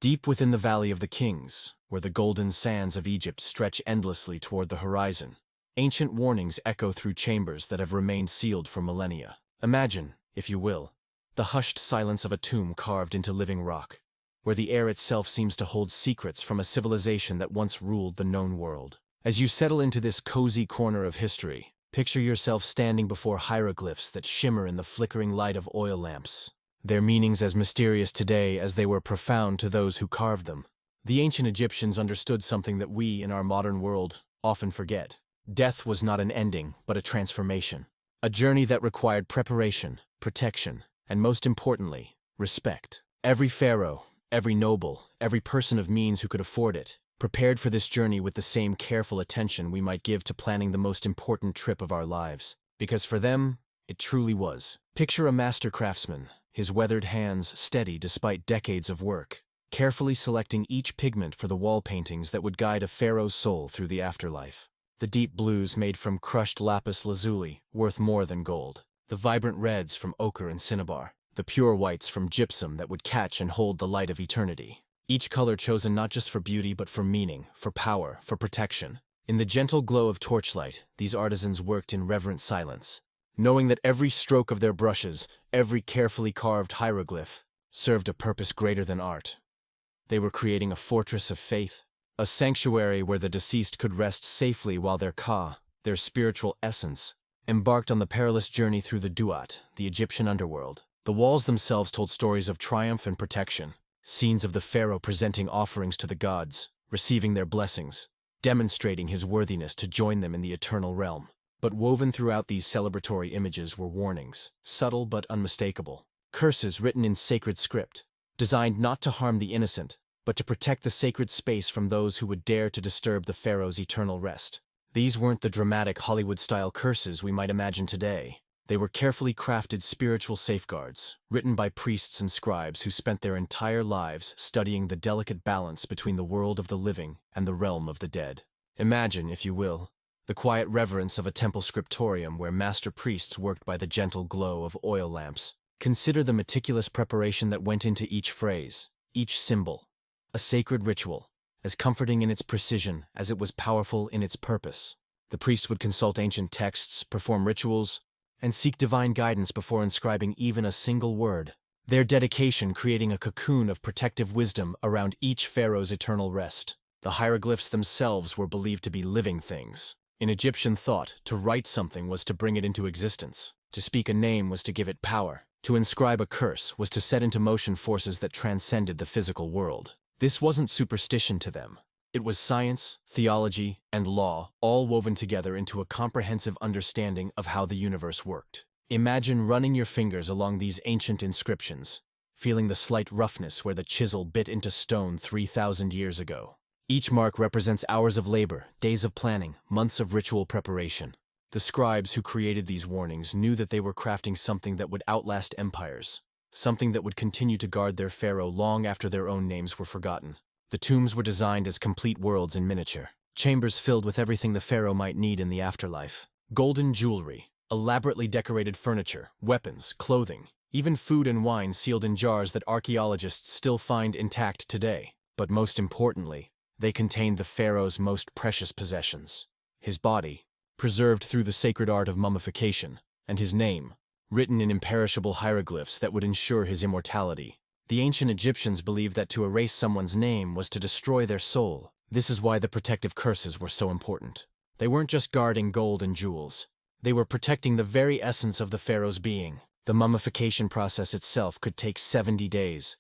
Deep within the Valley of the Kings, where the golden sands of Egypt stretch endlessly toward the horizon, ancient warnings echo through chambers that have remained sealed for millennia. Imagine, if you will, the hushed silence of a tomb carved into living rock, where the air itself seems to hold secrets from a civilization that once ruled the known world. As you settle into this cozy corner of history, picture yourself standing before hieroglyphs that shimmer in the flickering light of oil lamps, their meanings as mysterious today as they were profound to those who carved them. The ancient Egyptians understood something that we, in our modern world, often forget. Death was not an ending, but a transformation. A journey that required preparation, protection, and most importantly, respect. Every pharaoh, every noble, every person of means who could afford it, prepared for this journey with the same careful attention we might give to planning the most important trip of our lives. Because for them, it truly was. Picture a master craftsman, his weathered hands steady despite decades of work, carefully selecting each pigment for the wall paintings that would guide a pharaoh's soul through the afterlife. The deep blues made from crushed lapis lazuli, worth more than gold. The vibrant reds from ochre and cinnabar. The pure whites from gypsum that would catch and hold the light of eternity. Each color chosen not just for beauty but for meaning, for power, for protection. In the gentle glow of torchlight, these artisans worked in reverent silence, knowing that every stroke of their brushes, every carefully carved hieroglyph, served a purpose greater than art. They were creating a fortress of faith, a sanctuary where the deceased could rest safely while their ka, their spiritual essence, embarked on the perilous journey through the Duat, the Egyptian underworld. The walls themselves told stories of triumph and protection, scenes of the pharaoh presenting offerings to the gods, receiving their blessings, demonstrating his worthiness to join them in the eternal realm. But woven throughout these celebratory images were warnings, subtle but unmistakable. Curses written in sacred script, designed not to harm the innocent, but to protect the sacred space from those who would dare to disturb the pharaoh's eternal rest. These weren't the dramatic Hollywood-style curses we might imagine today. They were carefully crafted spiritual safeguards, written by priests and scribes who spent their entire lives studying the delicate balance between the world of the living and the realm of the dead. Imagine, if you will, the quiet reverence of a temple scriptorium where master priests worked by the gentle glow of oil lamps. Consider the meticulous preparation that went into each phrase, each symbol. A sacred ritual, as comforting in its precision as it was powerful in its purpose. The priest would consult ancient texts, perform rituals, and seek divine guidance before inscribing even a single word, their dedication creating a cocoon of protective wisdom around each pharaoh's eternal rest. The hieroglyphs themselves were believed to be living things. In Egyptian thought, to write something was to bring it into existence. To speak a name was to give it power. To inscribe a curse was to set into motion forces that transcended the physical world. This wasn't superstition to them. It was science, theology, and law, all woven together into a comprehensive understanding of how the universe worked. Imagine running your fingers along these ancient inscriptions, feeling the slight roughness where the chisel bit into stone 3,000 years ago. Each mark represents hours of labor, days of planning, months of ritual preparation. The scribes who created these warnings knew that they were crafting something that would outlast empires, something that would continue to guard their pharaoh long after their own names were forgotten. The tombs were designed as complete worlds in miniature, chambers filled with everything the pharaoh might need in the afterlife. Golden jewelry, elaborately decorated furniture, weapons, clothing, even food and wine sealed in jars that archaeologists still find intact today. But most importantly, they contained the pharaoh's most precious possessions. His body, preserved through the sacred art of mummification, and his name, written in imperishable hieroglyphs that would ensure his immortality. The ancient Egyptians believed that to erase someone's name was to destroy their soul. This is why the protective curses were so important. They weren't just guarding gold and jewels. They were protecting the very essence of the pharaoh's being. The mummification process itself could take 70 days.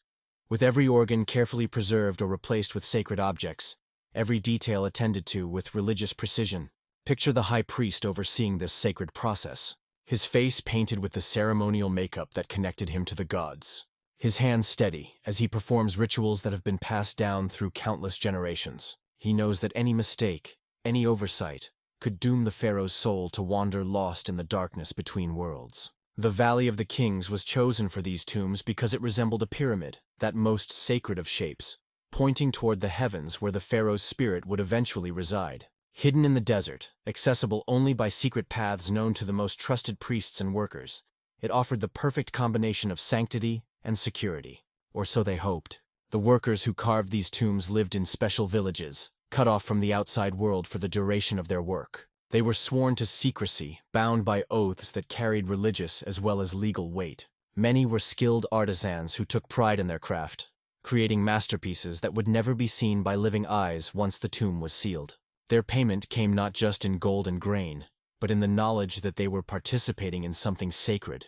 With every organ carefully preserved or replaced with sacred objects, every detail attended to with religious precision. Picture the high priest overseeing this sacred process, his face painted with the ceremonial makeup that connected him to the gods. His hands steady as he performs rituals that have been passed down through countless generations. He knows that any mistake, any oversight, could doom the pharaoh's soul to wander lost in the darkness between worlds. The Valley of the Kings was chosen for these tombs because it resembled a pyramid, that most sacred of shapes, pointing toward the heavens where the pharaoh's spirit would eventually reside. Hidden in the desert, accessible only by secret paths known to the most trusted priests and workers, it offered the perfect combination of sanctity and security, or so they hoped. The workers who carved these tombs lived in special villages, cut off from the outside world for the duration of their work. They were sworn to secrecy, bound by oaths that carried religious as well as legal weight. Many were skilled artisans who took pride in their craft, creating masterpieces that would never be seen by living eyes once the tomb was sealed. Their payment came not just in gold and grain, but in the knowledge that they were participating in something sacred,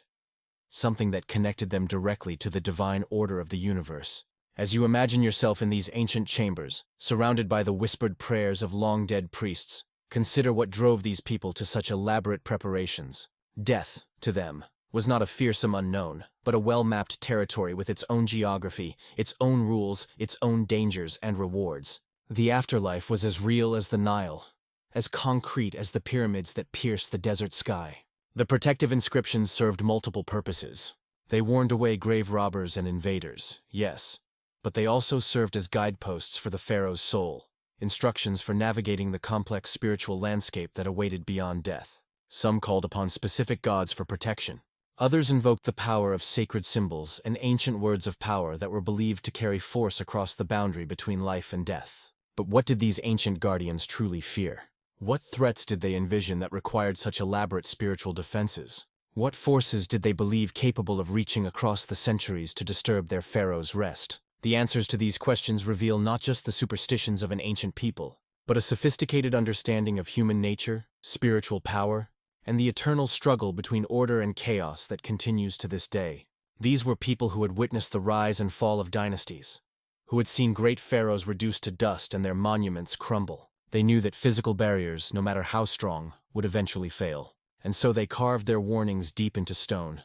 something that connected them directly to the divine order of the universe. As you imagine yourself in these ancient chambers, surrounded by the whispered prayers of long-dead priests, consider what drove these people to such elaborate preparations. Death, to them, was not a fearsome unknown, but a well-mapped territory with its own geography, its own rules, its own dangers and rewards. The afterlife was as real as the Nile, as concrete as the pyramids that pierce the desert sky. The protective inscriptions served multiple purposes. They warned away grave robbers and invaders, yes, but they also served as guideposts for the pharaoh's soul, instructions for navigating the complex spiritual landscape that awaited beyond death. Some called upon specific gods for protection. Others invoked the power of sacred symbols and ancient words of power that were believed to carry force across the boundary between life and death. But what did these ancient guardians truly fear? What threats did they envision that required such elaborate spiritual defenses? What forces did they believe capable of reaching across the centuries to disturb their pharaoh's rest? The answers to these questions reveal not just the superstitions of an ancient people, but a sophisticated understanding of human nature, spiritual power, and the eternal struggle between order and chaos that continues to this day. These were people who had witnessed the rise and fall of dynasties, who had seen great pharaohs reduced to dust and their monuments crumble. They knew that physical barriers, no matter how strong, would eventually fail, and so they carved their warnings deep into stone,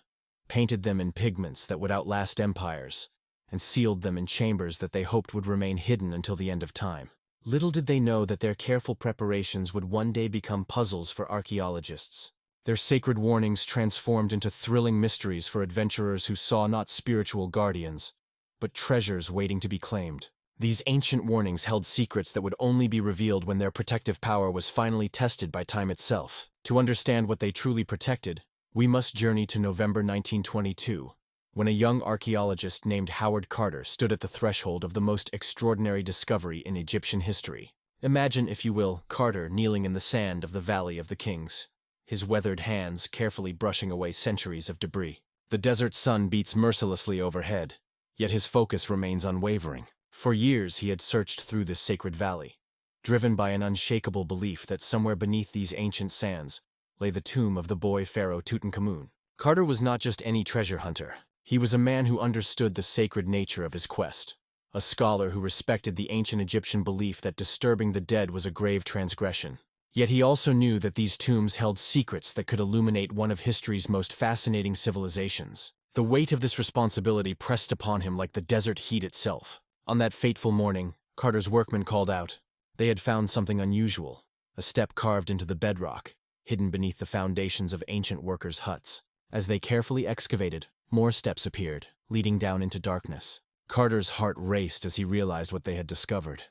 painted them in pigments that would outlast empires, and sealed them in chambers that they hoped would remain hidden until the end of time. Little did they know that their careful preparations would one day become puzzles for archaeologists. Their sacred warnings transformed into thrilling mysteries for adventurers who saw not spiritual guardians, but treasures waiting to be claimed. These ancient warnings held secrets that would only be revealed when their protective power was finally tested by time itself. To understand what they truly protected, we must journey to November 1922, when a young archaeologist named Howard Carter stood at the threshold of the most extraordinary discovery in Egyptian history. Imagine, if you will, Carter kneeling in the sand of the Valley of the Kings, his weathered hands carefully brushing away centuries of debris. The desert sun beats mercilessly overhead, yet his focus remains unwavering. For years he had searched through this sacred valley, driven by an unshakable belief that somewhere beneath these ancient sands lay the tomb of the boy pharaoh Tutankhamun. Carter was not just any treasure hunter. He was a man who understood the sacred nature of his quest, a scholar who respected the ancient Egyptian belief that disturbing the dead was a grave transgression. Yet he also knew that these tombs held secrets that could illuminate one of history's most fascinating civilizations. The weight of this responsibility pressed upon him like the desert heat itself. On that fateful morning, Carter's workmen called out. They had found something unusual, a step carved into the bedrock, hidden beneath the foundations of ancient workers' huts. As they carefully excavated, more steps appeared, leading down into darkness. Carter's heart raced as he realized what they had discovered.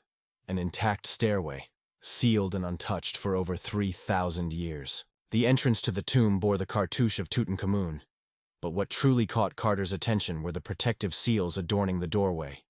An intact stairway, sealed and untouched for over 3,000 years. The entrance to the tomb bore the cartouche of Tutankhamun, but what truly caught Carter's attention were the protective seals adorning the doorway.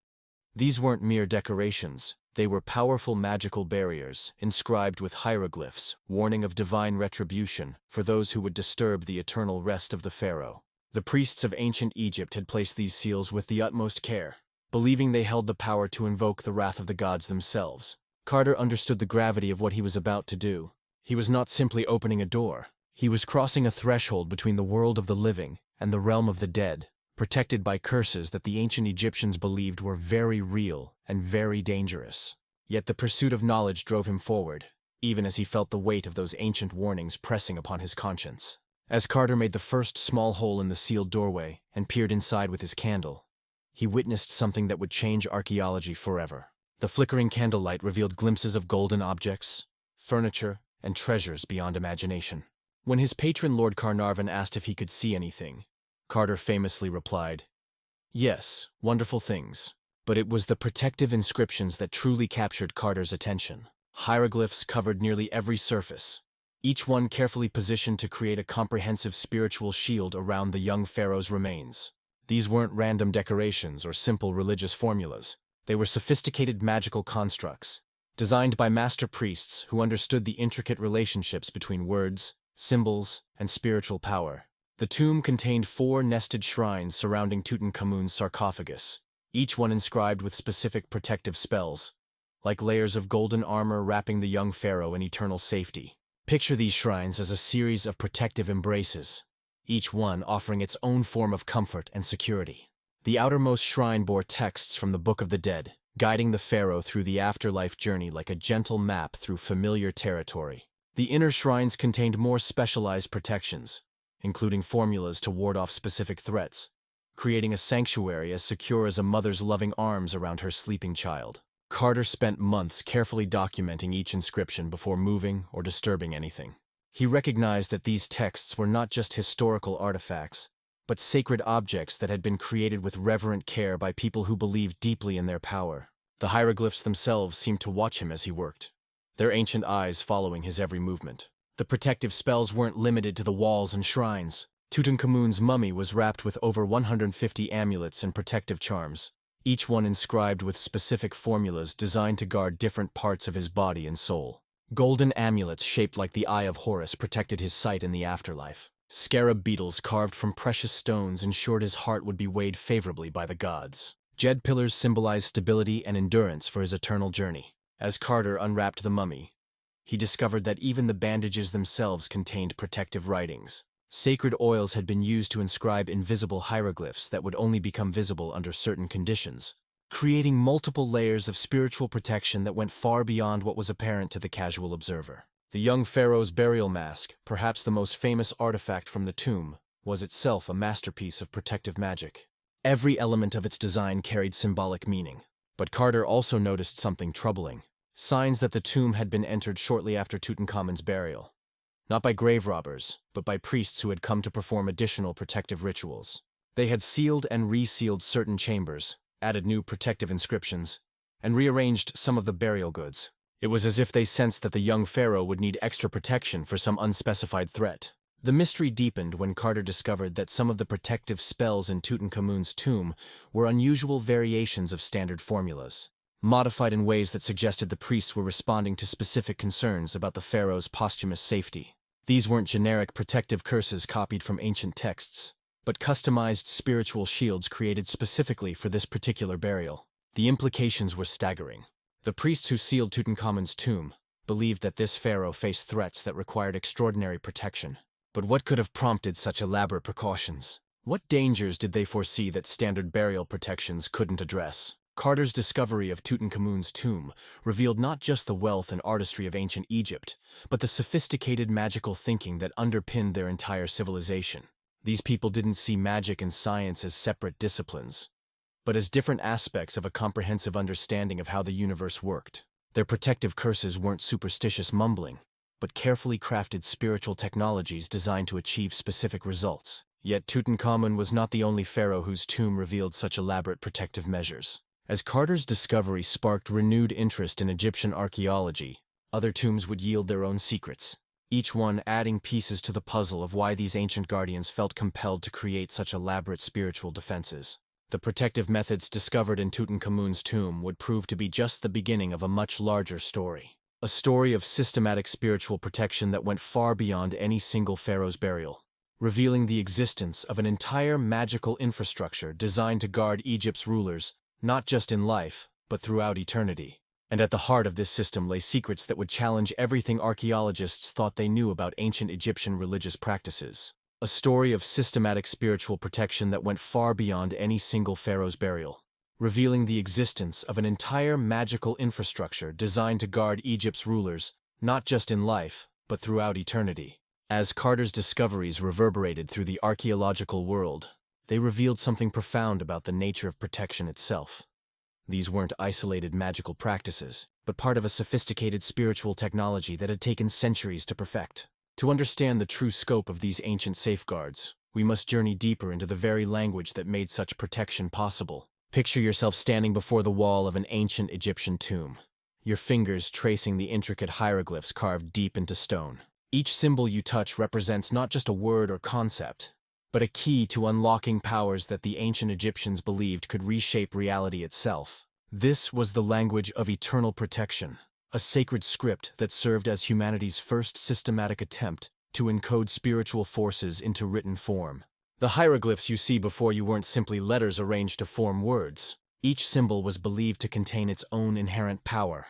These weren't mere decorations. They were powerful magical barriers, inscribed with hieroglyphs, warning of divine retribution for those who would disturb the eternal rest of the pharaoh. The priests of ancient Egypt had placed these seals with the utmost care, believing they held the power to invoke the wrath of the gods themselves. Carter understood the gravity of what he was about to do. He was not simply opening a door. He was crossing a threshold between the world of the living and the realm of the dead, protected by curses that the ancient Egyptians believed were very real and very dangerous. Yet the pursuit of knowledge drove him forward, even as he felt the weight of those ancient warnings pressing upon his conscience. As Carter made the first small hole in the sealed doorway and peered inside with his candle, he witnessed something that would change archaeology forever. The flickering candlelight revealed glimpses of golden objects, furniture, and treasures beyond imagination. When his patron Lord Carnarvon asked if he could see anything, Carter famously replied, "Yes, wonderful things." But it was the protective inscriptions that truly captured Carter's attention. Hieroglyphs covered nearly every surface, each one carefully positioned to create a comprehensive spiritual shield around the young pharaoh's remains. These weren't random decorations or simple religious formulas. They were sophisticated magical constructs, designed by master priests who understood the intricate relationships between words, symbols, and spiritual power. The tomb contained 4 nested shrines surrounding Tutankhamun's sarcophagus, each one inscribed with specific protective spells, like layers of golden armor wrapping the young pharaoh in eternal safety. Picture these shrines as a series of protective embraces, each one offering its own form of comfort and security. The outermost shrine bore texts from the Book of the Dead, guiding the pharaoh through the afterlife journey like a gentle map through familiar territory. The inner shrines contained more specialized protections, including formulas to ward off specific threats, creating a sanctuary as secure as a mother's loving arms around her sleeping child. Carter spent months carefully documenting each inscription before moving or disturbing anything. He recognized that these texts were not just historical artifacts, but sacred objects that had been created with reverent care by people who believed deeply in their power. The hieroglyphs themselves seemed to watch him as he worked, their ancient eyes following his every movement. The protective spells weren't limited to the walls and shrines. Tutankhamun's mummy was wrapped with over 150 amulets and protective charms, each one inscribed with specific formulas designed to guard different parts of his body and soul. Golden amulets shaped like the Eye of Horus protected his sight in the afterlife. Scarab beetles carved from precious stones ensured his heart would be weighed favorably by the gods. Jed pillars symbolized stability and endurance for his eternal journey. As Carter unwrapped the mummy, he discovered that even the bandages themselves contained protective writings. Sacred oils had been used to inscribe invisible hieroglyphs that would only become visible under certain conditions, creating multiple layers of spiritual protection that went far beyond what was apparent to the casual observer. The young pharaoh's burial mask, perhaps the most famous artifact from the tomb, was itself a masterpiece of protective magic. Every element of its design carried symbolic meaning. But Carter also noticed something troubling: signs that the tomb had been entered shortly after Tutankhamun's burial. Not by grave robbers, but by priests who had come to perform additional protective rituals. They had sealed and resealed certain chambers, added new protective inscriptions, and rearranged some of the burial goods. It was as if they sensed that the young pharaoh would need extra protection for some unspecified threat. The mystery deepened when Carter discovered that some of the protective spells in Tutankhamun's tomb were unusual variations of standard formulas, modified in ways that suggested the priests were responding to specific concerns about the pharaoh's posthumous safety. These weren't generic protective curses copied from ancient texts, but customized spiritual shields created specifically for this particular burial. The implications were staggering. The priests who sealed Tutankhamun's tomb believed that this pharaoh faced threats that required extraordinary protection. But what could have prompted such elaborate precautions? What dangers did they foresee that standard burial protections couldn't address? Carter's discovery of Tutankhamun's tomb revealed not just the wealth and artistry of ancient Egypt, but the sophisticated magical thinking that underpinned their entire civilization. These people didn't see magic and science as separate disciplines, but as different aspects of a comprehensive understanding of how the universe worked. Their protective curses weren't superstitious mumbling, but carefully crafted spiritual technologies designed to achieve specific results. Yet Tutankhamun was not the only pharaoh whose tomb revealed such elaborate protective measures. As Carter's discovery sparked renewed interest in Egyptian archaeology, other tombs would yield their own secrets, each one adding pieces to the puzzle of why these ancient guardians felt compelled to create such elaborate spiritual defenses. The protective methods discovered in Tutankhamun's tomb would prove to be just the beginning of a much larger story. A story of systematic spiritual protection that went far beyond any single pharaoh's burial, revealing the existence of an entire magical infrastructure designed to guard Egypt's rulers, not just in life, but throughout eternity. And at the heart of this system lay secrets that would challenge everything archaeologists thought they knew about ancient Egyptian religious practices. A story of systematic spiritual protection that went far beyond any single pharaoh's burial, revealing the existence of an entire magical infrastructure designed to guard Egypt's rulers, not just in life, but throughout eternity. As Carter's discoveries reverberated through the archaeological world, they revealed something profound about the nature of protection itself. These weren't isolated magical practices, but part of a sophisticated spiritual technology that had taken centuries to perfect. To understand the true scope of these ancient safeguards, we must journey deeper into the very language that made such protection possible. Picture yourself standing before the wall of an ancient Egyptian tomb, your fingers tracing the intricate hieroglyphs carved deep into stone. Each symbol you touch represents not just a word or concept, but a key to unlocking powers that the ancient Egyptians believed could reshape reality itself. This was the language of eternal protection, a sacred script that served as humanity's first systematic attempt to encode spiritual forces into written form. The hieroglyphs you see before you weren't simply letters arranged to form words. Each symbol was believed to contain its own inherent power,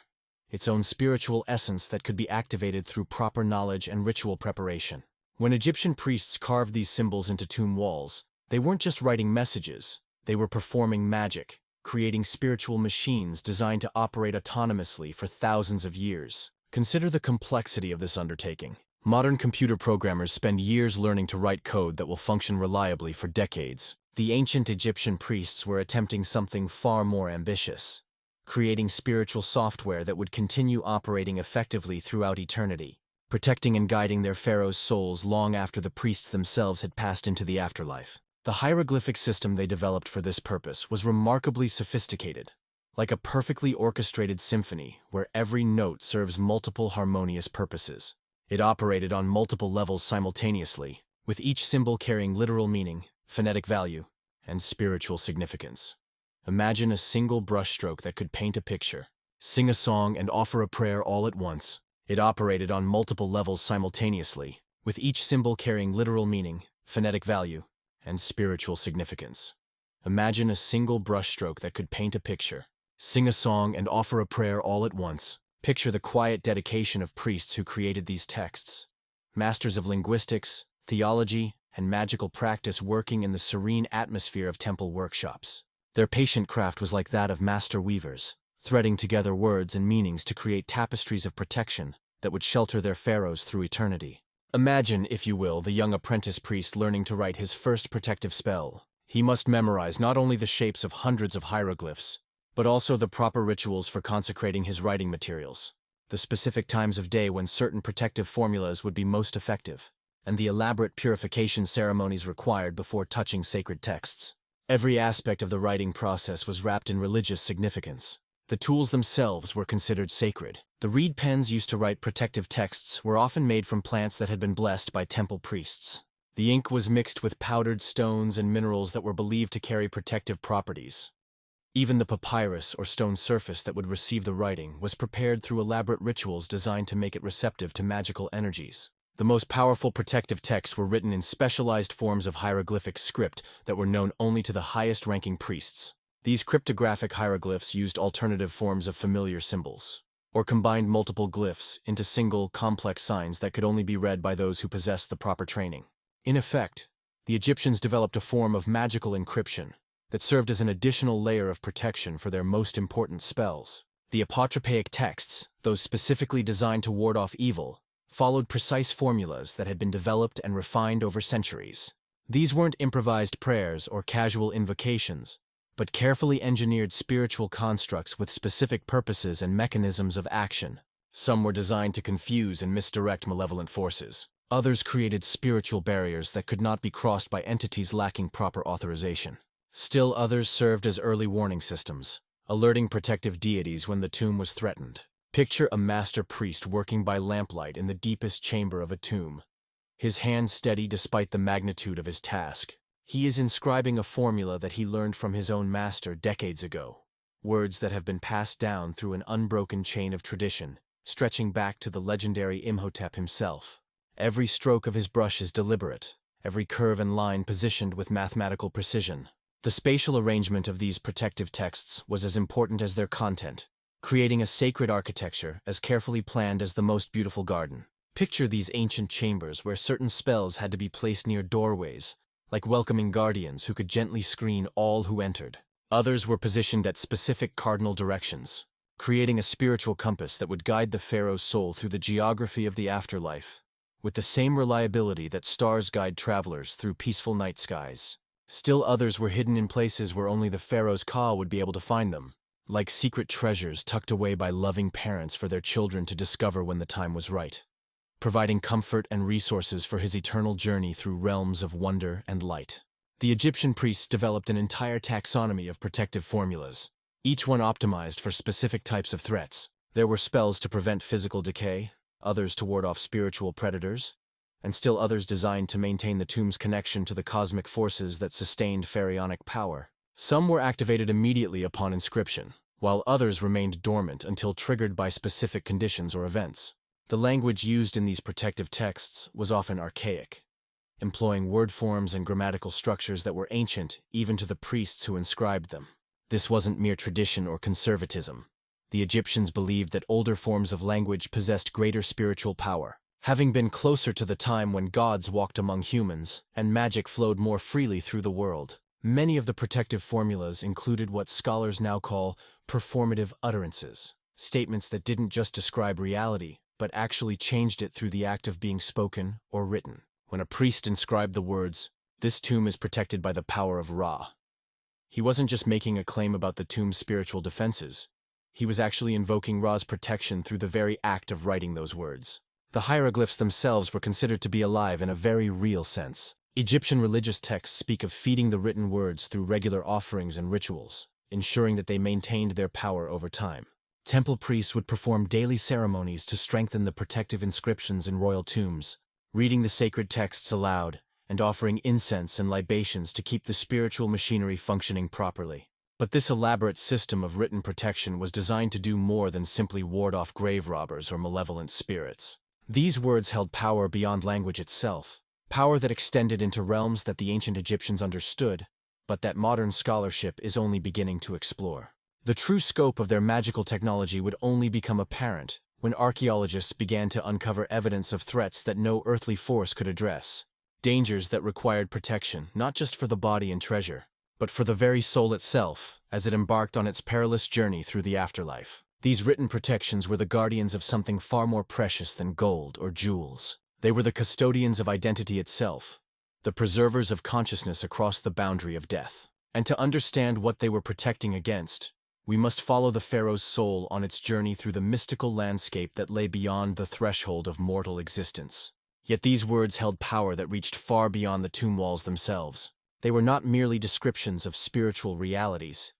its own spiritual essence that could be activated through proper knowledge and ritual preparation. When Egyptian priests carved these symbols into tomb walls, they weren't just writing messages, they were performing magic, creating spiritual machines designed to operate autonomously for thousands of years. Consider the complexity of this undertaking. Modern computer programmers spend years learning to write code that will function reliably for decades. The ancient Egyptian priests were attempting something far more ambitious, creating spiritual software that would continue operating effectively throughout eternity, protecting and guiding their pharaohs' souls long after the priests themselves had passed into the afterlife. The hieroglyphic system they developed for this purpose was remarkably sophisticated, like a perfectly orchestrated symphony where every note serves multiple harmonious purposes. It operated on multiple levels simultaneously, with each symbol carrying literal meaning, phonetic value, and spiritual significance. Imagine a single brushstroke that could paint a picture, sing a song, and offer a prayer all at once. It operated on multiple levels simultaneously, with each symbol carrying literal meaning, phonetic value, and spiritual significance. Imagine a single brushstroke that could paint a picture, sing a song, and offer a prayer all at once. Picture the quiet dedication of priests who created these texts, masters of linguistics, theology, and magical practice working in the serene atmosphere of temple workshops. Their patient craft was like that of master weavers, threading together words and meanings to create tapestries of protection that would shelter their pharaohs through eternity. Imagine, if you will, the young apprentice priest learning to write his first protective spell. He must memorize not only the shapes of hundreds of hieroglyphs, but also the proper rituals for consecrating his writing materials, the specific times of day when certain protective formulas would be most effective, and the elaborate purification ceremonies required before touching sacred texts. Every aspect of the writing process was wrapped in religious significance. The tools themselves were considered sacred. The reed pens used to write protective texts were often made from plants that had been blessed by temple priests. The ink was mixed with powdered stones and minerals that were believed to carry protective properties. Even the papyrus or stone surface that would receive the writing was prepared through elaborate rituals designed to make it receptive to magical energies. The most powerful protective texts were written in specialized forms of hieroglyphic script that were known only to the highest-ranking priests. These cryptographic hieroglyphs used alternative forms of familiar symbols, or combined multiple glyphs into single, complex signs that could only be read by those who possessed the proper training. In effect, the Egyptians developed a form of magical encryption that served as an additional layer of protection for their most important spells. The apotropaic texts, those specifically designed to ward off evil, followed precise formulas that had been developed and refined over centuries. These weren't improvised prayers or casual invocations, but carefully engineered spiritual constructs with specific purposes and mechanisms of action. Some were designed to confuse and misdirect malevolent forces. Others created spiritual barriers that could not be crossed by entities lacking proper authorization. Still others served as early warning systems, alerting protective deities when the tomb was threatened. Picture a master priest working by lamplight in the deepest chamber of a tomb, his hands steady despite the magnitude of his task. He is inscribing a formula that he learned from his own master decades ago, words that have been passed down through an unbroken chain of tradition, stretching back to the legendary Imhotep himself. Every stroke of his brush is deliberate, every curve and line positioned with mathematical precision. The spatial arrangement of these protective texts was as important as their content, creating a sacred architecture as carefully planned as the most beautiful garden. Picture these ancient chambers where certain spells had to be placed near doorways, like welcoming guardians who could gently screen all who entered. Others were positioned at specific cardinal directions, creating a spiritual compass that would guide the pharaoh's soul through the geography of the afterlife, with the same reliability that stars guide travelers through peaceful night skies. Still others were hidden in places where only the pharaoh's ka would be able to find them, like secret treasures tucked away by loving parents for their children to discover when the time was right, providing comfort and resources for his eternal journey through realms of wonder and light. The Egyptian priests developed an entire taxonomy of protective formulas, each one optimized for specific types of threats. There were spells to prevent physical decay, others to ward off spiritual predators, and still others designed to maintain the tomb's connection to the cosmic forces that sustained pharaonic power. Some were activated immediately upon inscription, while others remained dormant until triggered by specific conditions or events. The language used in these protective texts was often archaic, employing word forms and grammatical structures that were ancient even to the priests who inscribed them. This wasn't mere tradition or conservatism. The Egyptians believed that older forms of language possessed greater spiritual power, having been closer to the time when gods walked among humans and magic flowed more freely through the world. Many of the protective formulas included what scholars now call performative utterances, statements that didn't just describe reality, but actually changed it through the act of being spoken or written. When a priest inscribed the words, "This tomb is protected by the power of Ra," he wasn't just making a claim about the tomb's spiritual defenses. He was actually invoking Ra's protection through the very act of writing those words. The hieroglyphs themselves were considered to be alive in a very real sense. Egyptian religious texts speak of feeding the written words through regular offerings and rituals, ensuring that they maintained their power over time. Temple priests would perform daily ceremonies to strengthen the protective inscriptions in royal tombs, reading the sacred texts aloud and offering incense and libations to keep the spiritual machinery functioning properly. But this elaborate system of written protection was designed to do more than simply ward off grave robbers or malevolent spirits. These words held power beyond language itself, power that extended into realms that the ancient Egyptians understood, but that modern scholarship is only beginning to explore. The true scope of their magical technology would only become apparent when archaeologists began to uncover evidence of threats that no earthly force could address, dangers that required protection not just for the body and treasure, but for the very soul itself as it embarked on its perilous journey through the afterlife. These written protections were the guardians of something far more precious than gold or jewels. They were the custodians of identity itself, the preservers of consciousness across the boundary of death. And to understand what they were protecting against, we must follow the pharaoh's soul on its journey through the mystical landscape that lay beyond the threshold of mortal existence. Yet these words held power that reached far beyond the tomb walls themselves. They were not merely descriptions of spiritual realities.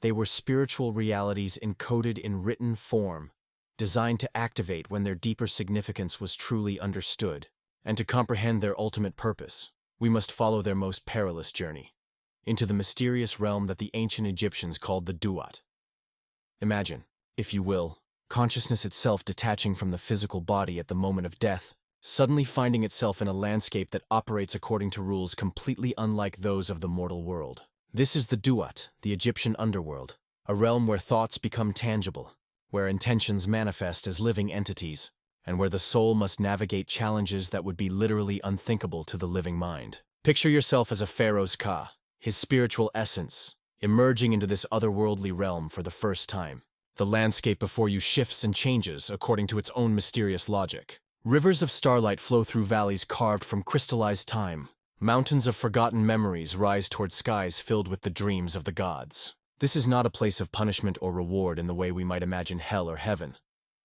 They were spiritual realities encoded in written form, designed to activate when their deeper significance was truly understood. And to comprehend their ultimate purpose, we must follow their most perilous journey, into the mysterious realm that the ancient Egyptians called the Duat. Imagine, if you will, consciousness itself detaching from the physical body at the moment of death, suddenly finding itself in a landscape that operates according to rules completely unlike those of the mortal world. This is the Duat, the Egyptian underworld, a realm where thoughts become tangible, where intentions manifest as living entities, and where the soul must navigate challenges that would be literally unthinkable to the living mind. Picture yourself as a pharaoh's Ka, his spiritual essence, emerging into this otherworldly realm for the first time. The landscape before you shifts and changes according to its own mysterious logic. Rivers of starlight flow through valleys carved from crystallized time. Mountains of forgotten memories rise toward skies filled with the dreams of the gods. This is not a place of punishment or reward in the way we might imagine hell or heaven,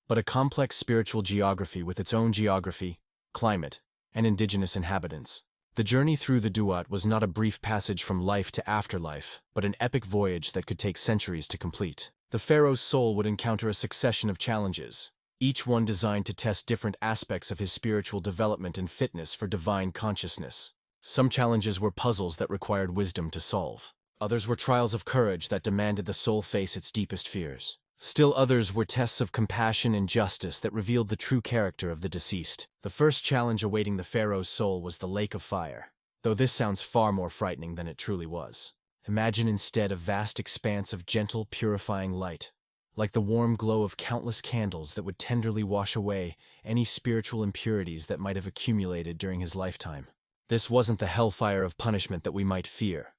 but a complex spiritual geography with its own geography, climate, and indigenous inhabitants. The journey through the Duat was not a brief passage from life to afterlife, but an epic voyage that could take centuries to complete. The pharaoh's soul would encounter a succession of challenges, each one designed to test different aspects of his spiritual development and fitness for divine consciousness. Some challenges were puzzles that required wisdom to solve. Others were trials of courage that demanded the soul face its deepest fears. Still others were tests of compassion and justice that revealed the true character of the deceased. The first challenge awaiting the pharaoh's soul was the lake of fire, though this sounds far more frightening than it truly was. Imagine instead a vast expanse of gentle, purifying light, like the warm glow of countless candles that would tenderly wash away any spiritual impurities that might have accumulated during his lifetime. This wasn't the hellfire of punishment that we might fear,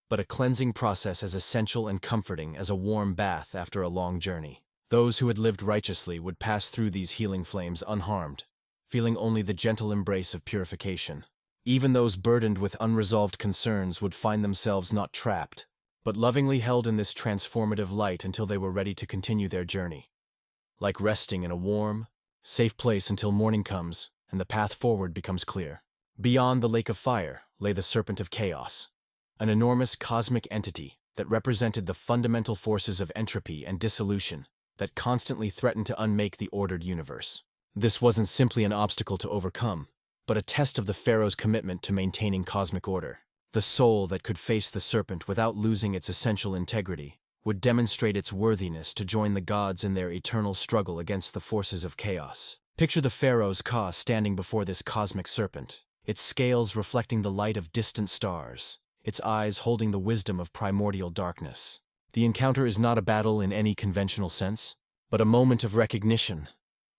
but a cleansing process as essential and comforting as a warm bath after a long journey. Those who had lived righteously would pass through these healing flames unharmed, feeling only the gentle embrace of purification. Even those burdened with unresolved concerns would find themselves not trapped, but lovingly held in this transformative light until they were ready to continue their journey. Like resting in a warm, safe place until morning comes and the path forward becomes clear. Beyond the lake of fire lay the Serpent of Chaos, an enormous cosmic entity that represented the fundamental forces of entropy and dissolution that constantly threatened to unmake the ordered universe. This wasn't simply an obstacle to overcome, but a test of the pharaoh's commitment to maintaining cosmic order. The soul that could face the serpent without losing its essential integrity would demonstrate its worthiness to join the gods in their eternal struggle against the forces of chaos. Picture the Pharaoh's Ka standing before this cosmic serpent, its scales reflecting the light of distant stars, its eyes holding the wisdom of primordial darkness. The encounter is not a battle in any conventional sense, but a moment of recognition,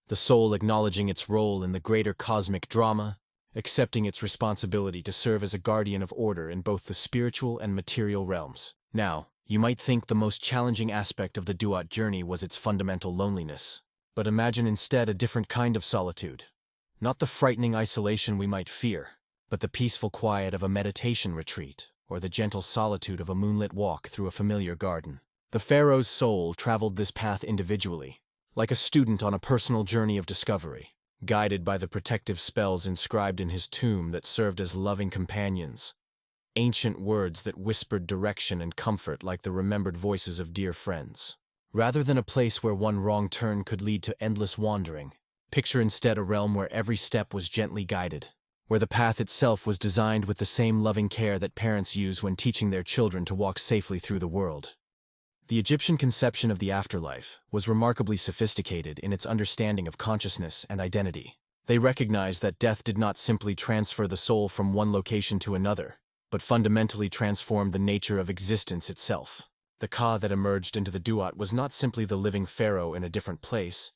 the soul acknowledging its role in the greater cosmic drama, accepting its responsibility to serve as a guardian of order in both the spiritual and material realms. Now, you might think the most challenging aspect of the Duat journey was its fundamental loneliness. But imagine instead a different kind of solitude. Not the frightening isolation we might fear, but the peaceful quiet of a meditation retreat, or the gentle solitude of a moonlit walk through a familiar garden. The Pharaoh's soul traveled this path individually, like a student on a personal journey of discovery, guided by the protective spells inscribed in his tomb that served as loving companions, ancient words that whispered direction and comfort like the remembered voices of dear friends. Rather than a place where one wrong turn could lead to endless wandering, picture instead a realm where every step was gently guided, where the path itself was designed with the same loving care that parents use when teaching their children to walk safely through the world. The Egyptian conception of the afterlife was remarkably sophisticated in its understanding of consciousness and identity. They recognized that death did not simply transfer the soul from one location to another, but fundamentally transformed the nature of existence itself. The Ka that emerged into the Duat was not simply the living pharaoh in a different place,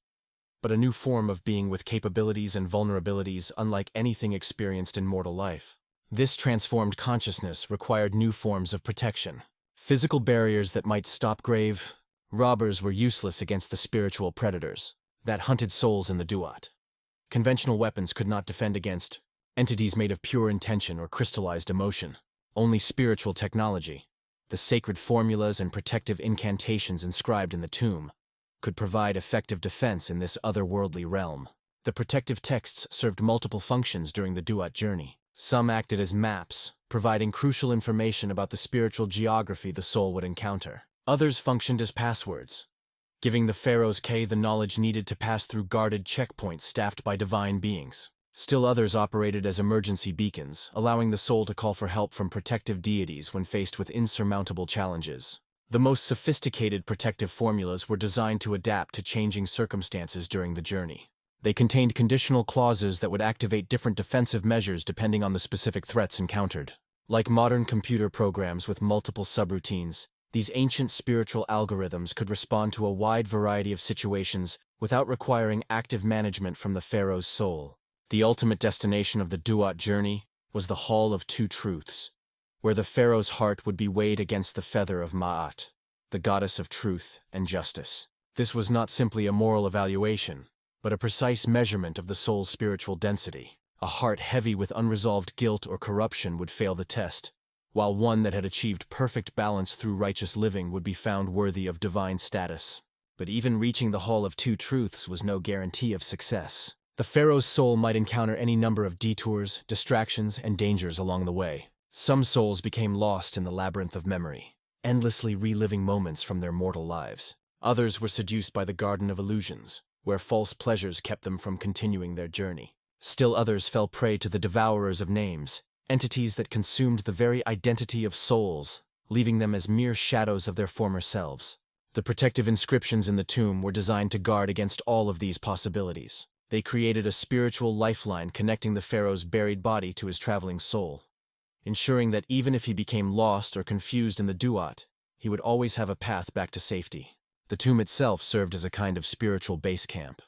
but a new form of being with capabilities and vulnerabilities unlike anything experienced in mortal life. This transformed consciousness required new forms of protection. Physical barriers that might stop grave robbers were useless against the spiritual predators that hunted souls in the Duat. Conventional weapons could not defend against entities made of pure intention or crystallized emotion. Only spiritual technology, the sacred formulas and protective incantations inscribed in the tomb, could provide effective defense in this otherworldly realm. The protective texts served multiple functions during the Duat journey. Some acted as maps, providing crucial information about the spiritual geography the soul would encounter. Others functioned as passwords, giving the Pharaoh's Ka the knowledge needed to pass through guarded checkpoints staffed by divine beings. Still others operated as emergency beacons, allowing the soul to call for help from protective deities when faced with insurmountable challenges. The most sophisticated protective formulas were designed to adapt to changing circumstances during the journey. They contained conditional clauses that would activate different defensive measures depending on the specific threats encountered. Like modern computer programs with multiple subroutines, these ancient spiritual algorithms could respond to a wide variety of situations without requiring active management from the Pharaoh's soul. The ultimate destination of the Duat journey was the Hall of Two Truths, where the Pharaoh's heart would be weighed against the feather of Ma'at, the goddess of truth and justice. This was not simply a moral evaluation, but a precise measurement of the soul's spiritual density. A heart heavy with unresolved guilt or corruption would fail the test, while one that had achieved perfect balance through righteous living would be found worthy of divine status. But even reaching the Hall of Two Truths was no guarantee of success. The Pharaoh's soul might encounter any number of detours, distractions, and dangers along the way. Some souls became lost in the labyrinth of memory, endlessly reliving moments from their mortal lives. Others were seduced by the Garden of Illusions, where false pleasures kept them from continuing their journey. Still others fell prey to the devourers of names, entities that consumed the very identity of souls, leaving them as mere shadows of their former selves. The protective inscriptions in the tomb were designed to guard against all of these possibilities. They created a spiritual lifeline connecting the Pharaoh's buried body to his traveling soul, ensuring that even if he became lost or confused in the Duat, he would always have a path back to safety. The tomb itself served as a kind of spiritual base camp,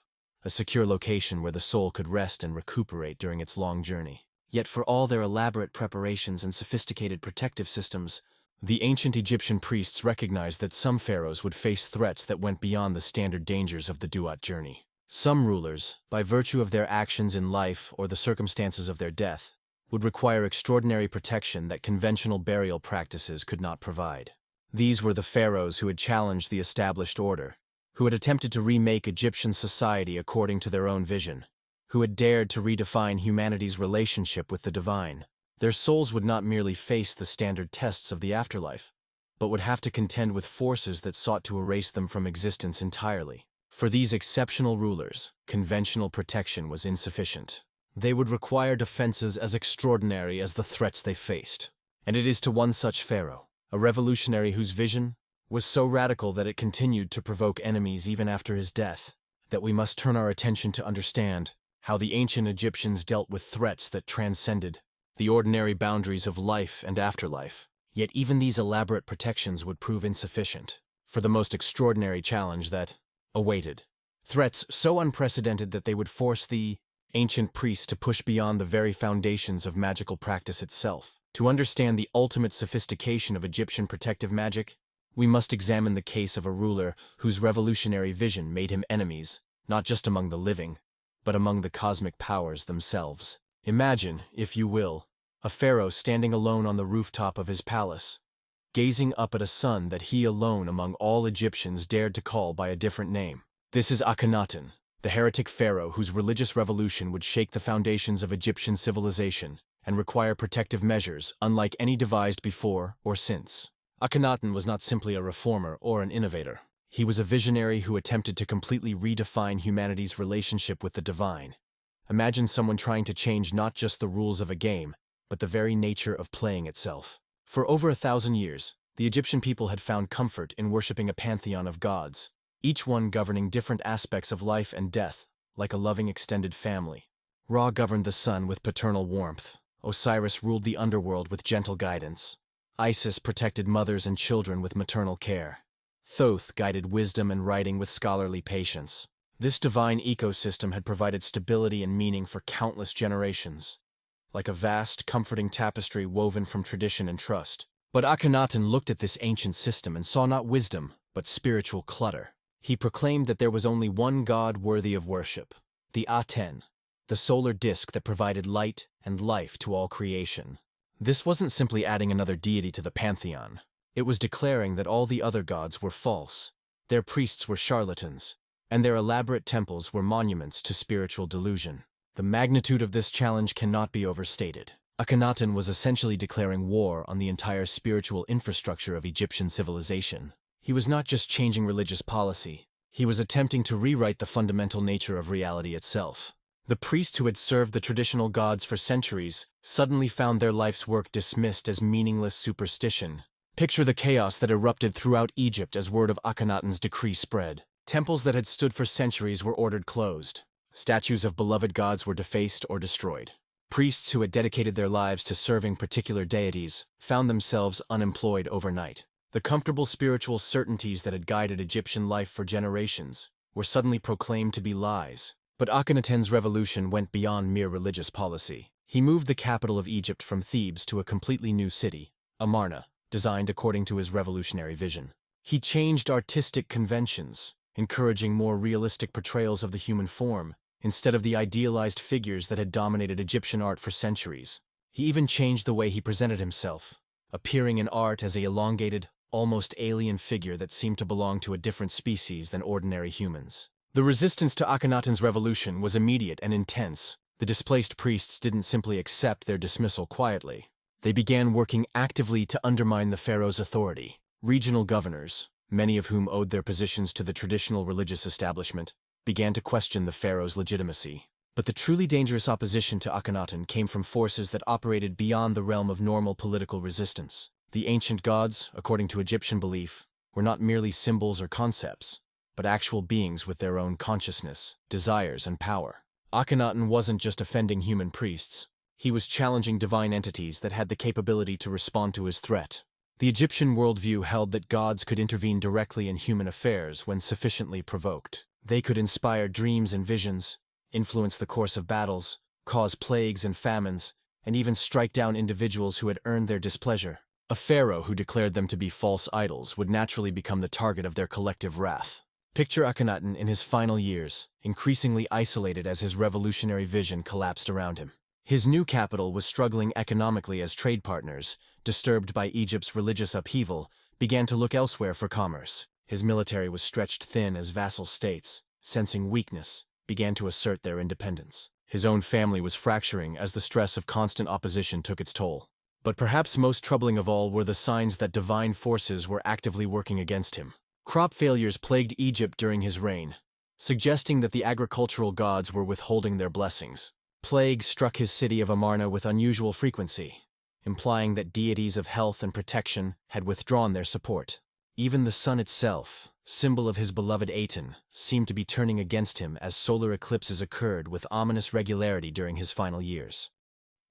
a secure location where the soul could rest and recuperate during its long journey. Yet for all their elaborate preparations and sophisticated protective systems, the ancient Egyptian priests recognized that some pharaohs would face threats that went beyond the standard dangers of the Duat journey. Some rulers, by virtue of their actions in life or the circumstances of their death, would require extraordinary protection that conventional burial practices could not provide. These were the pharaohs who had challenged the established order, who had attempted to remake Egyptian society according to their own vision, who had dared to redefine humanity's relationship with the divine. Their souls would not merely face the standard tests of the afterlife, but would have to contend with forces that sought to erase them from existence entirely. For these exceptional rulers, conventional protection was insufficient. They would require defenses as extraordinary as the threats they faced. And it is to one such pharaoh, a revolutionary whose vision was so radical that it continued to provoke enemies even after his death, that we must turn our attention to understand how the ancient Egyptians dealt with threats that transcended the ordinary boundaries of life and afterlife. Yet even these elaborate protections would prove insufficient for the most extraordinary challenge that awaited. Threats so unprecedented that they would force the ancient priests to push beyond the very foundations of magical practice itself. To understand the ultimate sophistication of Egyptian protective magic, we must examine the case of a ruler whose revolutionary vision made him enemies, not just among the living, but among the cosmic powers themselves. Imagine, if you will, a pharaoh standing alone on the rooftop of his palace, gazing up at a sun that he alone among all Egyptians dared to call by a different name. This is Akhenaten, the heretic pharaoh whose religious revolution would shake the foundations of Egyptian civilization and require protective measures unlike any devised before or since. Akhenaten was not simply a reformer or an innovator. He was a visionary who attempted to completely redefine humanity's relationship with the divine. Imagine someone trying to change not just the rules of a game, but the very nature of playing itself. For over 1,000 years, the Egyptian people had found comfort in worshipping a pantheon of gods, each one governing different aspects of life and death, like a loving extended family. Ra governed the sun with paternal warmth. Osiris ruled the underworld with gentle guidance. Isis protected mothers and children with maternal care. Thoth guided wisdom and writing with scholarly patience. This divine ecosystem had provided stability and meaning for countless generations, like a vast, comforting tapestry woven from tradition and trust. But Akhenaten looked at this ancient system and saw not wisdom, but spiritual clutter. He proclaimed that there was only one god worthy of worship, the Aten, the solar disk that provided light and life to all creation. This wasn't simply adding another deity to the pantheon. It was declaring that all the other gods were false, their priests were charlatans, and their elaborate temples were monuments to spiritual delusion. The magnitude of this challenge cannot be overstated. Akhenaten was essentially declaring war on the entire spiritual infrastructure of Egyptian civilization. He was not just changing religious policy, he was attempting to rewrite the fundamental nature of reality itself. The priests who had served the traditional gods for centuries suddenly found their life's work dismissed as meaningless superstition. Picture the chaos that erupted throughout Egypt as word of Akhenaten's decree spread. Temples that had stood for centuries were ordered closed. Statues of beloved gods were defaced or destroyed. Priests who had dedicated their lives to serving particular deities found themselves unemployed overnight. The comfortable spiritual certainties that had guided Egyptian life for generations were suddenly proclaimed to be lies. But Akhenaten's revolution went beyond mere religious policy. He moved the capital of Egypt from Thebes to a completely new city, Amarna, designed according to his revolutionary vision. He changed artistic conventions, encouraging more realistic portrayals of the human form, instead of the idealized figures that had dominated Egyptian art for centuries. He even changed the way he presented himself, appearing in art as an elongated, almost alien figure that seemed to belong to a different species than ordinary humans. The resistance to Akhenaten's revolution was immediate and intense. The displaced priests didn't simply accept their dismissal quietly. They began working actively to undermine the pharaoh's authority. Regional governors, many of whom owed their positions to the traditional religious establishment, began to question the pharaoh's legitimacy. But the truly dangerous opposition to Akhenaten came from forces that operated beyond the realm of normal political resistance. The ancient gods, according to Egyptian belief, were not merely symbols or concepts, but actual beings with their own consciousness, desires, and power. Akhenaten wasn't just offending human priests. He was challenging divine entities that had the capability to respond to his threat. The Egyptian worldview held that gods could intervene directly in human affairs when sufficiently provoked. They could inspire dreams and visions, influence the course of battles, cause plagues and famines, and even strike down individuals who had earned their displeasure. A pharaoh who declared them to be false idols would naturally become the target of their collective wrath. Picture Akhenaten in his final years, increasingly isolated as his revolutionary vision collapsed around him. His new capital was struggling economically as trade partners, disturbed by Egypt's religious upheaval, began to look elsewhere for commerce. His military was stretched thin as vassal states, sensing weakness, began to assert their independence. His own family was fracturing as the stress of constant opposition took its toll. But perhaps most troubling of all were the signs that divine forces were actively working against him. Crop failures plagued Egypt during his reign, suggesting that the agricultural gods were withholding their blessings. Plague struck his city of Amarna with unusual frequency, implying that deities of health and protection had withdrawn their support. Even the sun itself, symbol of his beloved Aten, seemed to be turning against him as solar eclipses occurred with ominous regularity during his final years.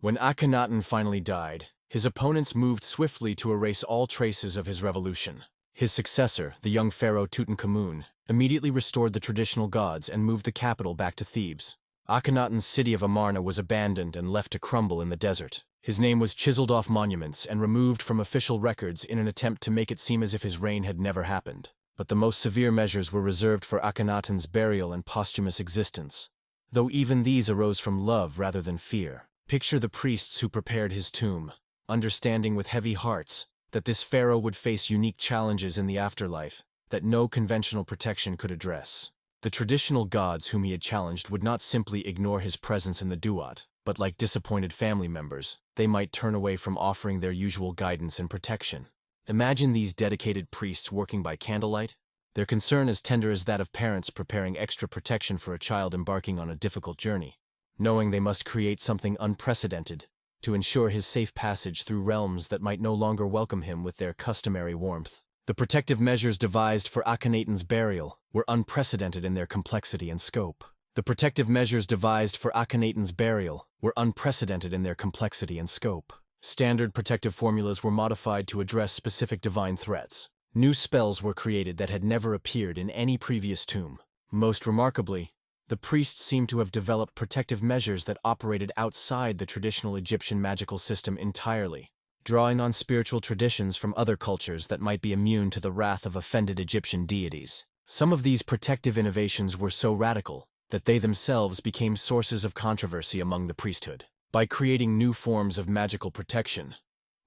When Akhenaten finally died, his opponents moved swiftly to erase all traces of his revolution. His successor, the young pharaoh Tutankhamun, immediately restored the traditional gods and moved the capital back to Thebes. Akhenaten's city of Amarna was abandoned and left to crumble in the desert. His name was chiseled off monuments and removed from official records in an attempt to make it seem as if his reign had never happened. But the most severe measures were reserved for Akhenaten's burial and posthumous existence, though even these arose from love rather than fear. Picture the priests who prepared his tomb, understanding with heavy hearts that this pharaoh would face unique challenges in the afterlife that no conventional protection could address. The traditional gods whom he had challenged would not simply ignore his presence in the duat, but like disappointed family members, they might turn away from offering their usual guidance and protection. Imagine these dedicated priests working by candlelight, their concern as tender as that of parents preparing extra protection for a child embarking on a difficult journey, knowing they must create something unprecedented to ensure his safe passage through realms that might no longer welcome him with their customary warmth. The protective measures devised for Akhenaten's burial were unprecedented in their complexity and scope. The protective measures devised for Akhenaten's burial were unprecedented in their complexity and scope. Standard protective formulas were modified to address specific divine threats. New spells were created that had never appeared in any previous tomb. Most remarkably, the priests seem to have developed protective measures that operated outside the traditional Egyptian magical system entirely, drawing on spiritual traditions from other cultures that might be immune to the wrath of offended Egyptian deities. Some of these protective innovations were so radical that they themselves became sources of controversy among the priesthood. By creating new forms of magical protection,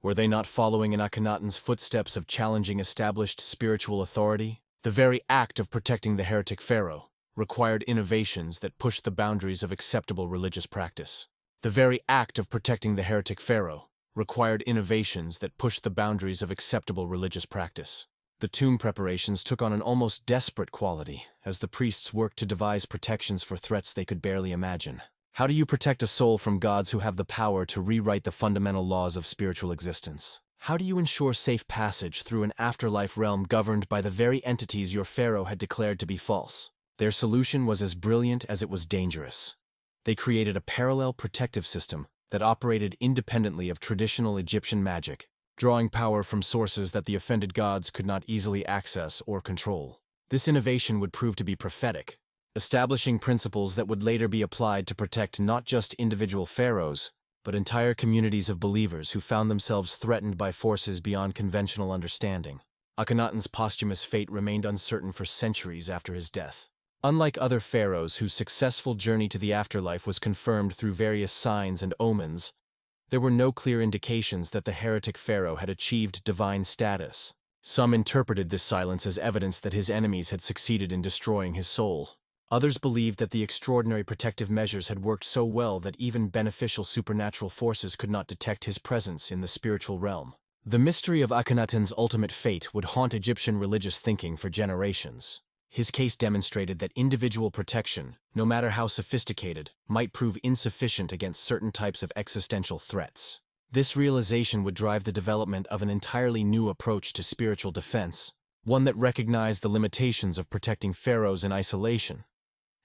were they not following in Akhenaten's footsteps of challenging established spiritual authority? The very act of protecting the heretic pharaoh required innovations that pushed the boundaries of acceptable religious practice. The very act of protecting the heretic pharaoh required innovations that pushed the boundaries of acceptable religious practice. The tomb preparations took on an almost desperate quality as the priests worked to devise protections for threats they could barely imagine. How do you protect a soul from gods who have the power to rewrite the fundamental laws of spiritual existence? How do you ensure safe passage through an afterlife realm governed by the very entities your pharaoh had declared to be false? Their solution was as brilliant as it was dangerous. They created a parallel protective system that operated independently of traditional Egyptian magic, drawing power from sources that the offended gods could not easily access or control. This innovation would prove to be prophetic, establishing principles that would later be applied to protect not just individual pharaohs, but entire communities of believers who found themselves threatened by forces beyond conventional understanding. Akhenaten's posthumous fate remained uncertain for centuries after his death. Unlike other pharaohs whose successful journey to the afterlife was confirmed through various signs and omens, there were no clear indications that the heretic pharaoh had achieved divine status. Some interpreted this silence as evidence that his enemies had succeeded in destroying his soul. Others believed that the extraordinary protective measures had worked so well that even beneficial supernatural forces could not detect his presence in the spiritual realm. The mystery of Akhenaten's ultimate fate would haunt Egyptian religious thinking for generations. His case demonstrated that individual protection, no matter how sophisticated, might prove insufficient against certain types of existential threats. This realization would drive the development of an entirely new approach to spiritual defense, one that recognized the limitations of protecting pharaohs in isolation,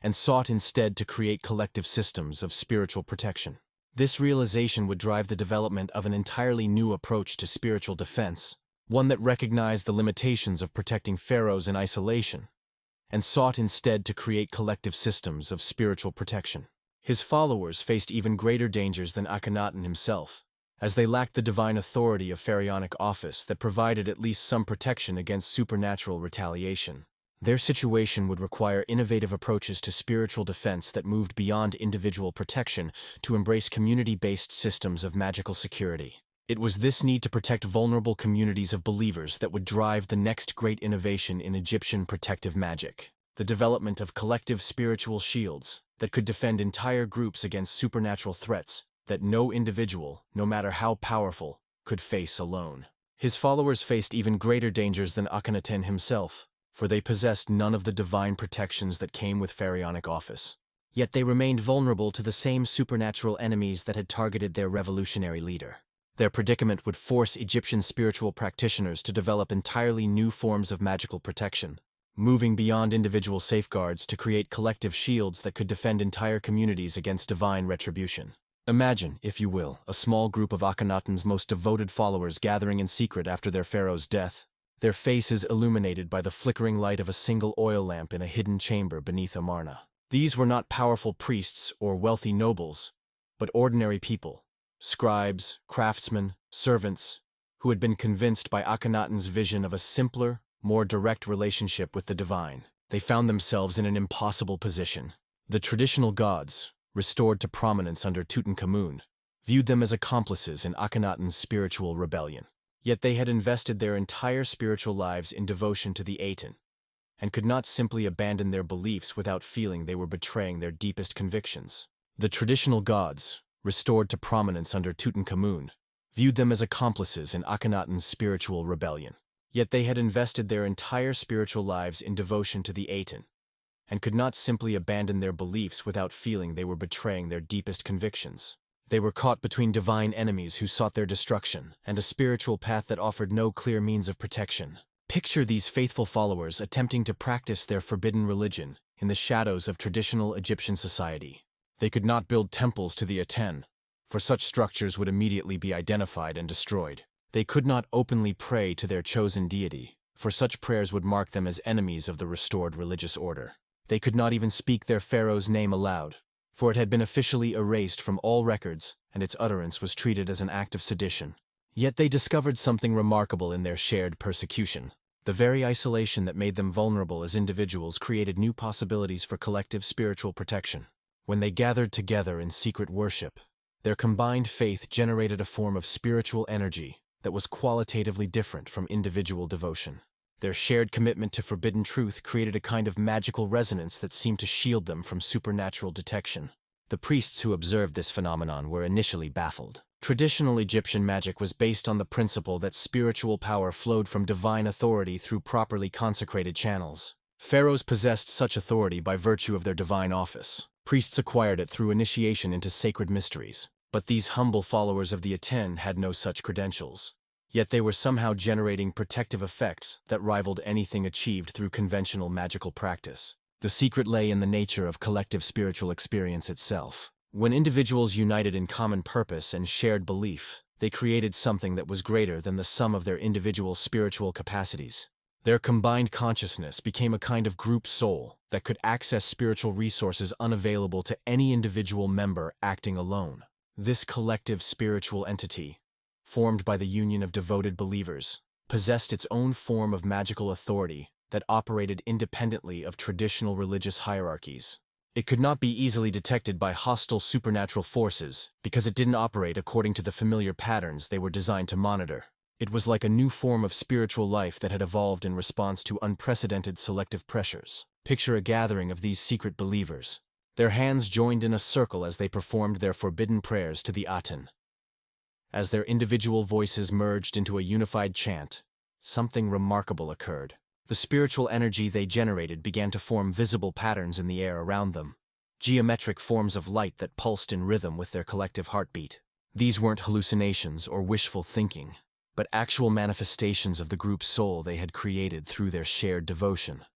and sought instead to create collective systems of spiritual protection. This realization would drive the development of an entirely new approach to spiritual defense, one that recognized the limitations of protecting pharaohs in isolation, and sought instead to create collective systems of spiritual protection. His followers faced even greater dangers than Akhenaten himself, as they lacked the divine authority of pharaonic office that provided at least some protection against supernatural retaliation. Their situation would require innovative approaches to spiritual defense that moved beyond individual protection to embrace community-based systems of magical security. It was this need to protect vulnerable communities of believers that would drive the next great innovation in Egyptian protective magic: the development of collective spiritual shields that could defend entire groups against supernatural threats that no individual, no matter how powerful, could face alone. His followers faced even greater dangers than Akhenaten himself, for they possessed none of the divine protections that came with pharaonic office. Yet they remained vulnerable to the same supernatural enemies that had targeted their revolutionary leader. Their predicament would force Egyptian spiritual practitioners to develop entirely new forms of magical protection, moving beyond individual safeguards to create collective shields that could defend entire communities against divine retribution. Imagine, if you will, a small group of Akhenaten's most devoted followers gathering in secret after their pharaoh's death, their faces illuminated by the flickering light of a single oil lamp in a hidden chamber beneath Amarna. These were not powerful priests or wealthy nobles, but ordinary people, scribes, craftsmen, servants, who had been convinced by Akhenaten's vision of a simpler, more direct relationship with the divine. They found themselves in an impossible position. The traditional gods, restored to prominence under Tutankhamun, viewed them as accomplices in Akhenaten's spiritual rebellion. Yet they had invested their entire spiritual lives in devotion to the Aten, and could not simply abandon their beliefs without feeling they were betraying their deepest convictions. The traditional gods, restored to prominence under Tutankhamun, viewed them as accomplices in Akhenaten's spiritual rebellion. Yet they had invested their entire spiritual lives in devotion to the Aten, and could not simply abandon their beliefs without feeling they were betraying their deepest convictions. They were caught between divine enemies who sought their destruction and a spiritual path that offered no clear means of protection. Picture these faithful followers attempting to practice their forbidden religion in the shadows of traditional Egyptian society. They could not build temples to the Aten, for such structures would immediately be identified and destroyed. They could not openly pray to their chosen deity, for such prayers would mark them as enemies of the restored religious order. They could not even speak their pharaoh's name aloud, for it had been officially erased from all records, and its utterance was treated as an act of sedition. Yet they discovered something remarkable in their shared persecution. The very isolation that made them vulnerable as individuals created new possibilities for collective spiritual protection. When they gathered together in secret worship, their combined faith generated a form of spiritual energy that was qualitatively different from individual devotion. Their shared commitment to forbidden truth created a kind of magical resonance that seemed to shield them from supernatural detection. The priests who observed this phenomenon were initially baffled. Traditional Egyptian magic was based on the principle that spiritual power flowed from divine authority through properly consecrated channels. Pharaohs possessed such authority by virtue of their divine office. Priests acquired it through initiation into sacred mysteries. But these humble followers of the Aten had no such credentials. Yet they were somehow generating protective effects that rivaled anything achieved through conventional magical practice. The secret lay in the nature of collective spiritual experience itself. When individuals united in common purpose and shared belief, they created something that was greater than the sum of their individual spiritual capacities. Their combined consciousness became a kind of group soul that could access spiritual resources unavailable to any individual member acting alone. This collective spiritual entity, formed by the union of devoted believers, possessed its own form of magical authority that operated independently of traditional religious hierarchies. It could not be easily detected by hostile supernatural forces because it didn't operate according to the familiar patterns they were designed to monitor. It was like a new form of spiritual life that had evolved in response to unprecedented selective pressures. Picture a gathering of these secret believers, their hands joined in a circle as they performed their forbidden prayers to the Aten. As their individual voices merged into a unified chant, something remarkable occurred. The spiritual energy they generated began to form visible patterns in the air around them, geometric forms of light that pulsed in rhythm with their collective heartbeat. These weren't hallucinations or wishful thinking, but actual manifestations of the group's soul they had created through their shared devotion.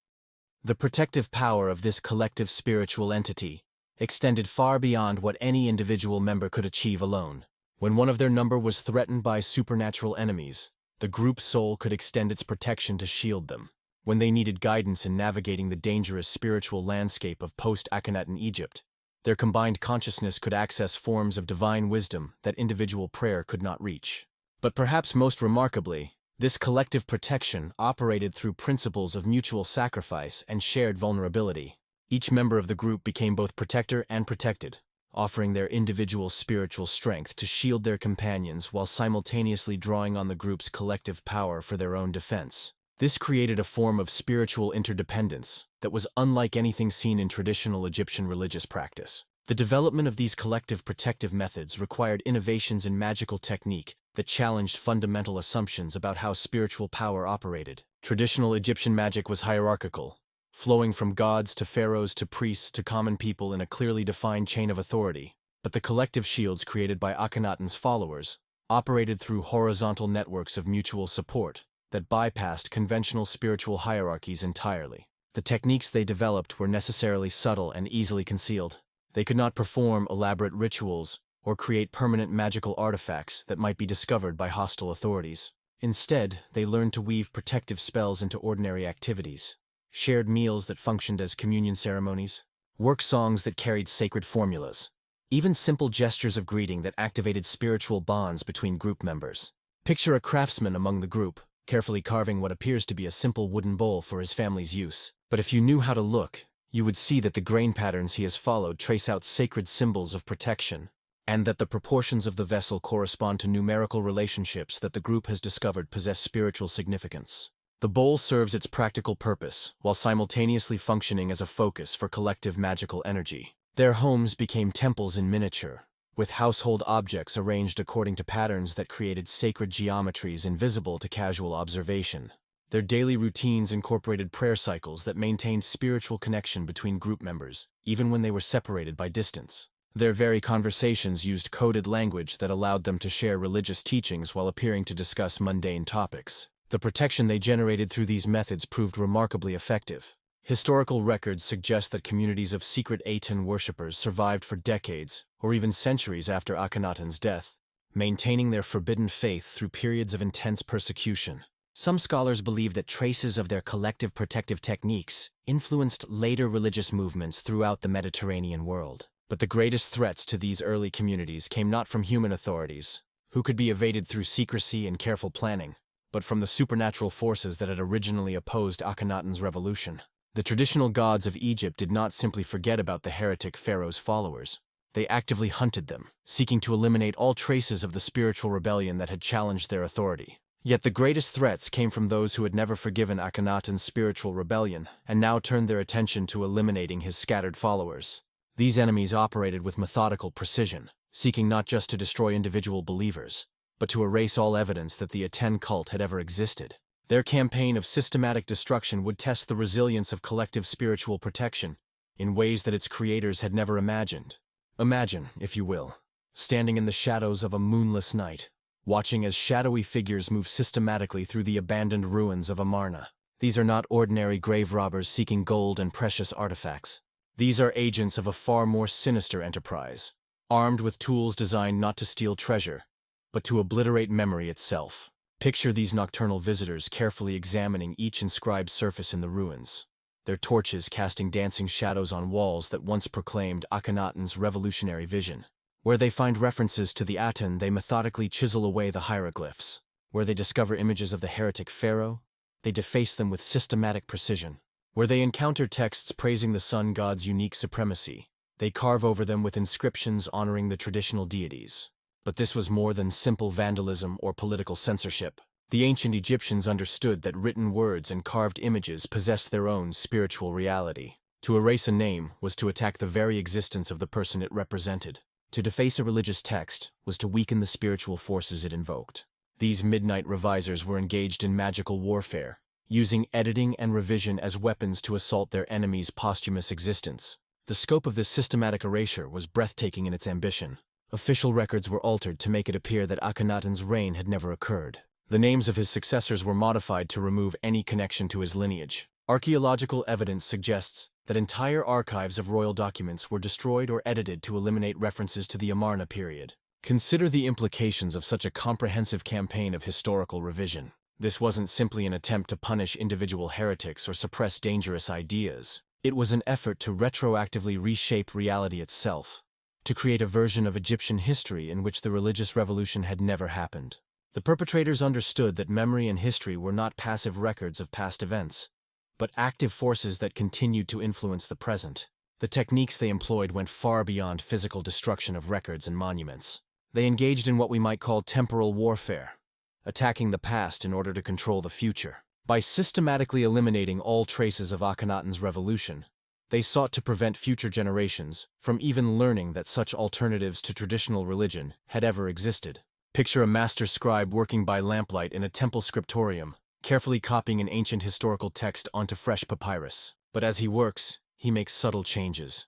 The protective power of this collective spiritual entity extended far beyond what any individual member could achieve alone. When one of their number was threatened by supernatural enemies, the group's soul could extend its protection to shield them. When they needed guidance in navigating the dangerous spiritual landscape of post-Akhenaten Egypt, their combined consciousness could access forms of divine wisdom that individual prayer could not reach. But perhaps most remarkably, this collective protection operated through principles of mutual sacrifice and shared vulnerability. Each member of the group became both protector and protected, offering their individual spiritual strength to shield their companions while simultaneously drawing on the group's collective power for their own defense. This created a form of spiritual interdependence that was unlike anything seen in traditional Egyptian religious practice. The development of these collective protective methods required innovations in magical technique that challenged fundamental assumptions about how spiritual power operated. Traditional Egyptian magic was hierarchical, flowing from gods to pharaohs to priests to common people in a clearly defined chain of authority. But the collective shields created by Akhenaten's followers operated through horizontal networks of mutual support that bypassed conventional spiritual hierarchies entirely. The techniques they developed were necessarily subtle and easily concealed. They could not perform elaborate rituals or create permanent magical artifacts that might be discovered by hostile authorities. Instead, they learned to weave protective spells into ordinary activities, shared meals that functioned as communion ceremonies, work songs that carried sacred formulas, even simple gestures of greeting that activated spiritual bonds between group members. Picture a craftsman among the group, carefully carving what appears to be a simple wooden bowl for his family's use. But if you knew how to look, you would see that the grain patterns he has followed trace out sacred symbols of protection, and that the proportions of the vessel correspond to numerical relationships that the group has discovered possess spiritual significance. The bowl serves its practical purpose, while simultaneously functioning as a focus for collective magical energy. Their homes became temples in miniature, with household objects arranged according to patterns that created sacred geometries invisible to casual observation. Their daily routines incorporated prayer cycles that maintained spiritual connection between group members, even when they were separated by distance. Their very conversations used coded language that allowed them to share religious teachings while appearing to discuss mundane topics. The protection they generated through these methods proved remarkably effective. Historical records suggest that communities of secret Aten worshippers survived for decades, or even centuries after Akhenaten's death, maintaining their forbidden faith through periods of intense persecution. Some scholars believe that traces of their collective protective techniques influenced later religious movements throughout the Mediterranean world. But the greatest threats to these early communities came not from human authorities, who could be evaded through secrecy and careful planning, but from the supernatural forces that had originally opposed Akhenaten's revolution. The traditional gods of Egypt did not simply forget about the heretic Pharaoh's followers. They actively hunted them, seeking to eliminate all traces of the spiritual rebellion that had challenged their authority. Yet the greatest threats came from those who had never forgiven Akhenaten's spiritual rebellion and now turned their attention to eliminating his scattered followers. These enemies operated with methodical precision, seeking not just to destroy individual believers, but to erase all evidence that the Aten cult had ever existed. Their campaign of systematic destruction would test the resilience of collective spiritual protection in ways that its creators had never imagined. Imagine, if you will, standing in the shadows of a moonless night, watching as shadowy figures move systematically through the abandoned ruins of Amarna. These are not ordinary grave robbers seeking gold and precious artifacts. These are agents of a far more sinister enterprise, armed with tools designed not to steal treasure, but to obliterate memory itself. Picture these nocturnal visitors carefully examining each inscribed surface in the ruins, their torches casting dancing shadows on walls that once proclaimed Akhenaten's revolutionary vision. Where they find references to the Aten, they methodically chisel away the hieroglyphs. Where they discover images of the heretic pharaoh, they deface them with systematic precision. Where they encounter texts praising the sun god's unique supremacy, they carve over them with inscriptions honoring the traditional deities. But this was more than simple vandalism or political censorship. The ancient Egyptians understood that written words and carved images possessed their own spiritual reality. To erase a name was to attack the very existence of the person it represented. To deface a religious text was to weaken the spiritual forces it invoked. These midnight revisers were engaged in magical warfare, using editing and revision as weapons to assault their enemies' posthumous existence. The scope of this systematic erasure was breathtaking in its ambition. Official records were altered to make it appear that Akhenaten's reign had never occurred. The names of his successors were modified to remove any connection to his lineage. Archaeological evidence suggests that entire archives of royal documents were destroyed or edited to eliminate references to the Amarna period. Consider the implications of such a comprehensive campaign of historical revision. This wasn't simply an attempt to punish individual heretics or suppress dangerous ideas. It was an effort to retroactively reshape reality itself, to create a version of Egyptian history in which the religious revolution had never happened. The perpetrators understood that memory and history were not passive records of past events, but active forces that continued to influence the present. The techniques they employed went far beyond physical destruction of records and monuments. They engaged in what we might call temporal warfare, attacking the past in order to control the future. By systematically eliminating all traces of Akhenaten's revolution, they sought to prevent future generations from even learning that such alternatives to traditional religion had ever existed. Picture a master scribe working by lamplight in a temple scriptorium, carefully copying an ancient historical text onto fresh papyrus. But as he works, he makes subtle changes,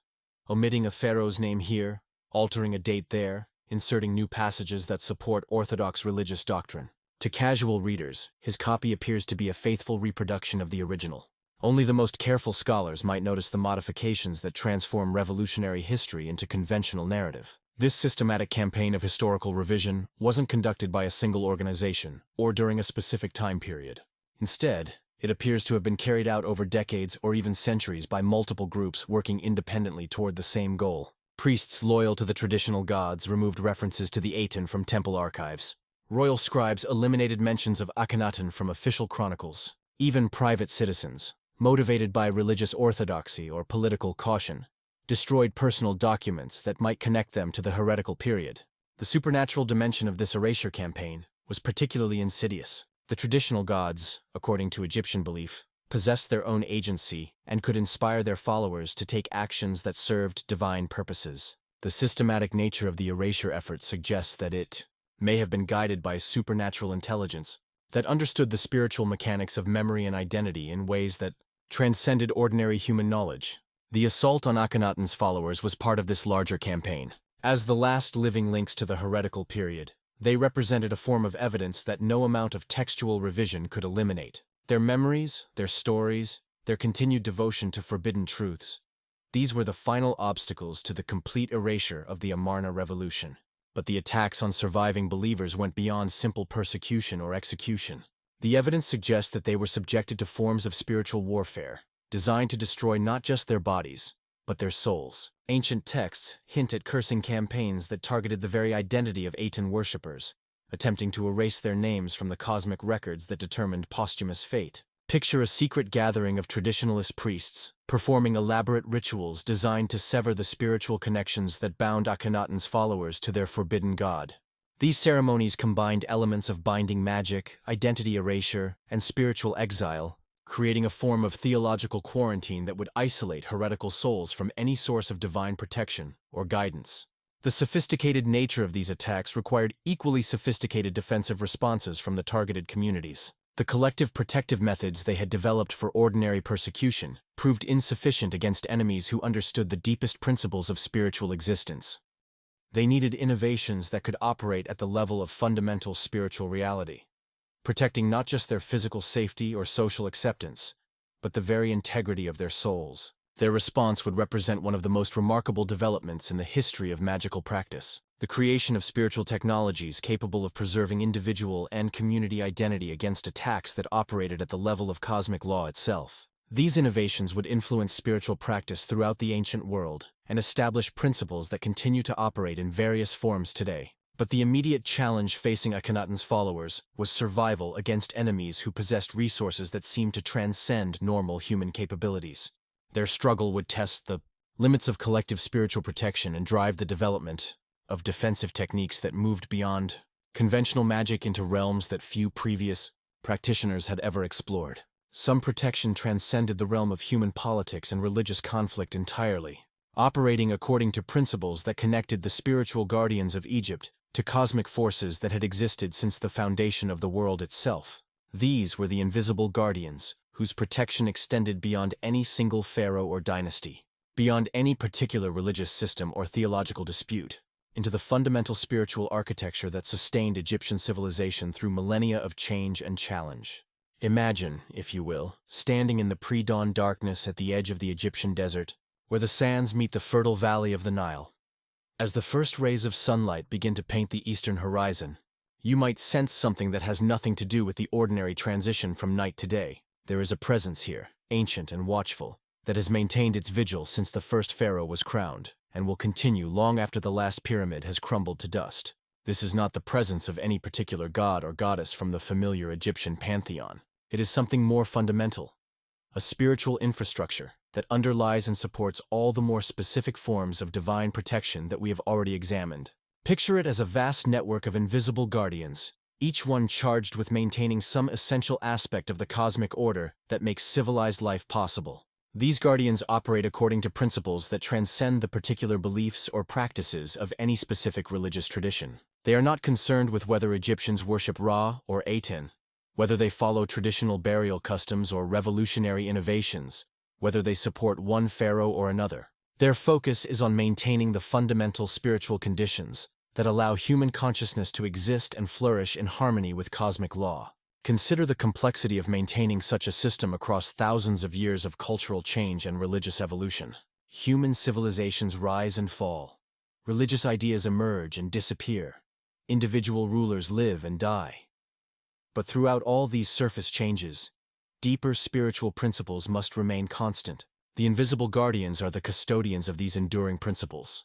omitting a pharaoh's name here, altering a date there, inserting new passages that support orthodox religious doctrine. To casual readers, his copy appears to be a faithful reproduction of the original. Only the most careful scholars might notice the modifications that transform revolutionary history into conventional narrative. This systematic campaign of historical revision wasn't conducted by a single organization or during a specific time period. Instead, it appears to have been carried out over decades or even centuries by multiple groups working independently toward the same goal. Priests loyal to the traditional gods removed references to the Aten from temple archives. Royal scribes eliminated mentions of Akhenaten from official chronicles. Even private citizens, motivated by religious orthodoxy or political caution, destroyed personal documents that might connect them to the heretical period. The supernatural dimension of this erasure campaign was particularly insidious. The traditional gods, according to Egyptian belief, possessed their own agency and could inspire their followers to take actions that served divine purposes. The systematic nature of the erasure effort suggests that it may have been guided by a supernatural intelligence that understood the spiritual mechanics of memory and identity in ways that transcended ordinary human knowledge. The assault on Akhenaten's followers was part of this larger campaign. As the last living links to the heretical period, they represented a form of evidence that no amount of textual revision could eliminate. Their memories, their stories, their continued devotion to forbidden truths. These were the final obstacles to the complete erasure of the Amarna revolution. But the attacks on surviving believers went beyond simple persecution or execution. The evidence suggests that they were subjected to forms of spiritual warfare, designed to destroy not just their bodies, but their souls. Ancient texts hint at cursing campaigns that targeted the very identity of Aten worshippers, attempting to erase their names from the cosmic records that determined posthumous fate. Picture a secret gathering of traditionalist priests, performing elaborate rituals designed to sever the spiritual connections that bound Akhenaten's followers to their forbidden god. These ceremonies combined elements of binding magic, identity erasure, and spiritual exile, creating a form of theological quarantine that would isolate heretical souls from any source of divine protection or guidance. The sophisticated nature of these attacks required equally sophisticated defensive responses from the targeted communities. The collective protective methods they had developed for ordinary persecution proved insufficient against enemies who understood the deepest principles of spiritual existence. They needed innovations that could operate at the level of fundamental spiritual reality, protecting not just their physical safety or social acceptance, but the very integrity of their souls. Their response would represent one of the most remarkable developments in the history of magical practice. The creation of spiritual technologies capable of preserving individual and community identity against attacks that operated at the level of cosmic law itself. These innovations would influence spiritual practice throughout the ancient world and establish principles that continue to operate in various forms today. But the immediate challenge facing Akhenaten's followers was survival against enemies who possessed resources that seemed to transcend normal human capabilities. Their struggle would test the limits of collective spiritual protection and drive the development of defensive techniques that moved beyond conventional magic into realms that few previous practitioners had ever explored. Some protection transcended the realm of human politics and religious conflict entirely, operating according to principles that connected the spiritual guardians of Egypt to cosmic forces that had existed since the foundation of the world itself. These were the invisible guardians, whose protection extended beyond any single pharaoh or dynasty, beyond any particular religious system or theological dispute, into the fundamental spiritual architecture that sustained Egyptian civilization through millennia of change and challenge. Imagine, if you will, standing in the pre-dawn darkness at the edge of the Egyptian desert, where the sands meet the fertile valley of the Nile. As the first rays of sunlight begin to paint the eastern horizon, you might sense something that has nothing to do with the ordinary transition from night to day. There is a presence here, ancient and watchful, that has maintained its vigil since the first pharaoh was crowned, and will continue long after the last pyramid has crumbled to dust. This is not the presence of any particular god or goddess from the familiar Egyptian pantheon. It is something more fundamental, a spiritual infrastructure that underlies and supports all the more specific forms of divine protection that we have already examined. Picture it as a vast network of invisible guardians, each one charged with maintaining some essential aspect of the cosmic order that makes civilized life possible. These guardians operate according to principles that transcend the particular beliefs or practices of any specific religious tradition. They are not concerned with whether Egyptians worship Ra or Aten, whether they follow traditional burial customs or revolutionary innovations, whether they support one pharaoh or another. Their focus is on maintaining the fundamental spiritual conditions that allow human consciousness to exist and flourish in harmony with cosmic law. Consider the complexity of maintaining such a system across thousands of years of cultural change and religious evolution. Human civilizations rise and fall. Religious ideas emerge and disappear. Individual rulers live and die. But throughout all these surface changes, deeper spiritual principles must remain constant. The invisible guardians are the custodians of these enduring principles,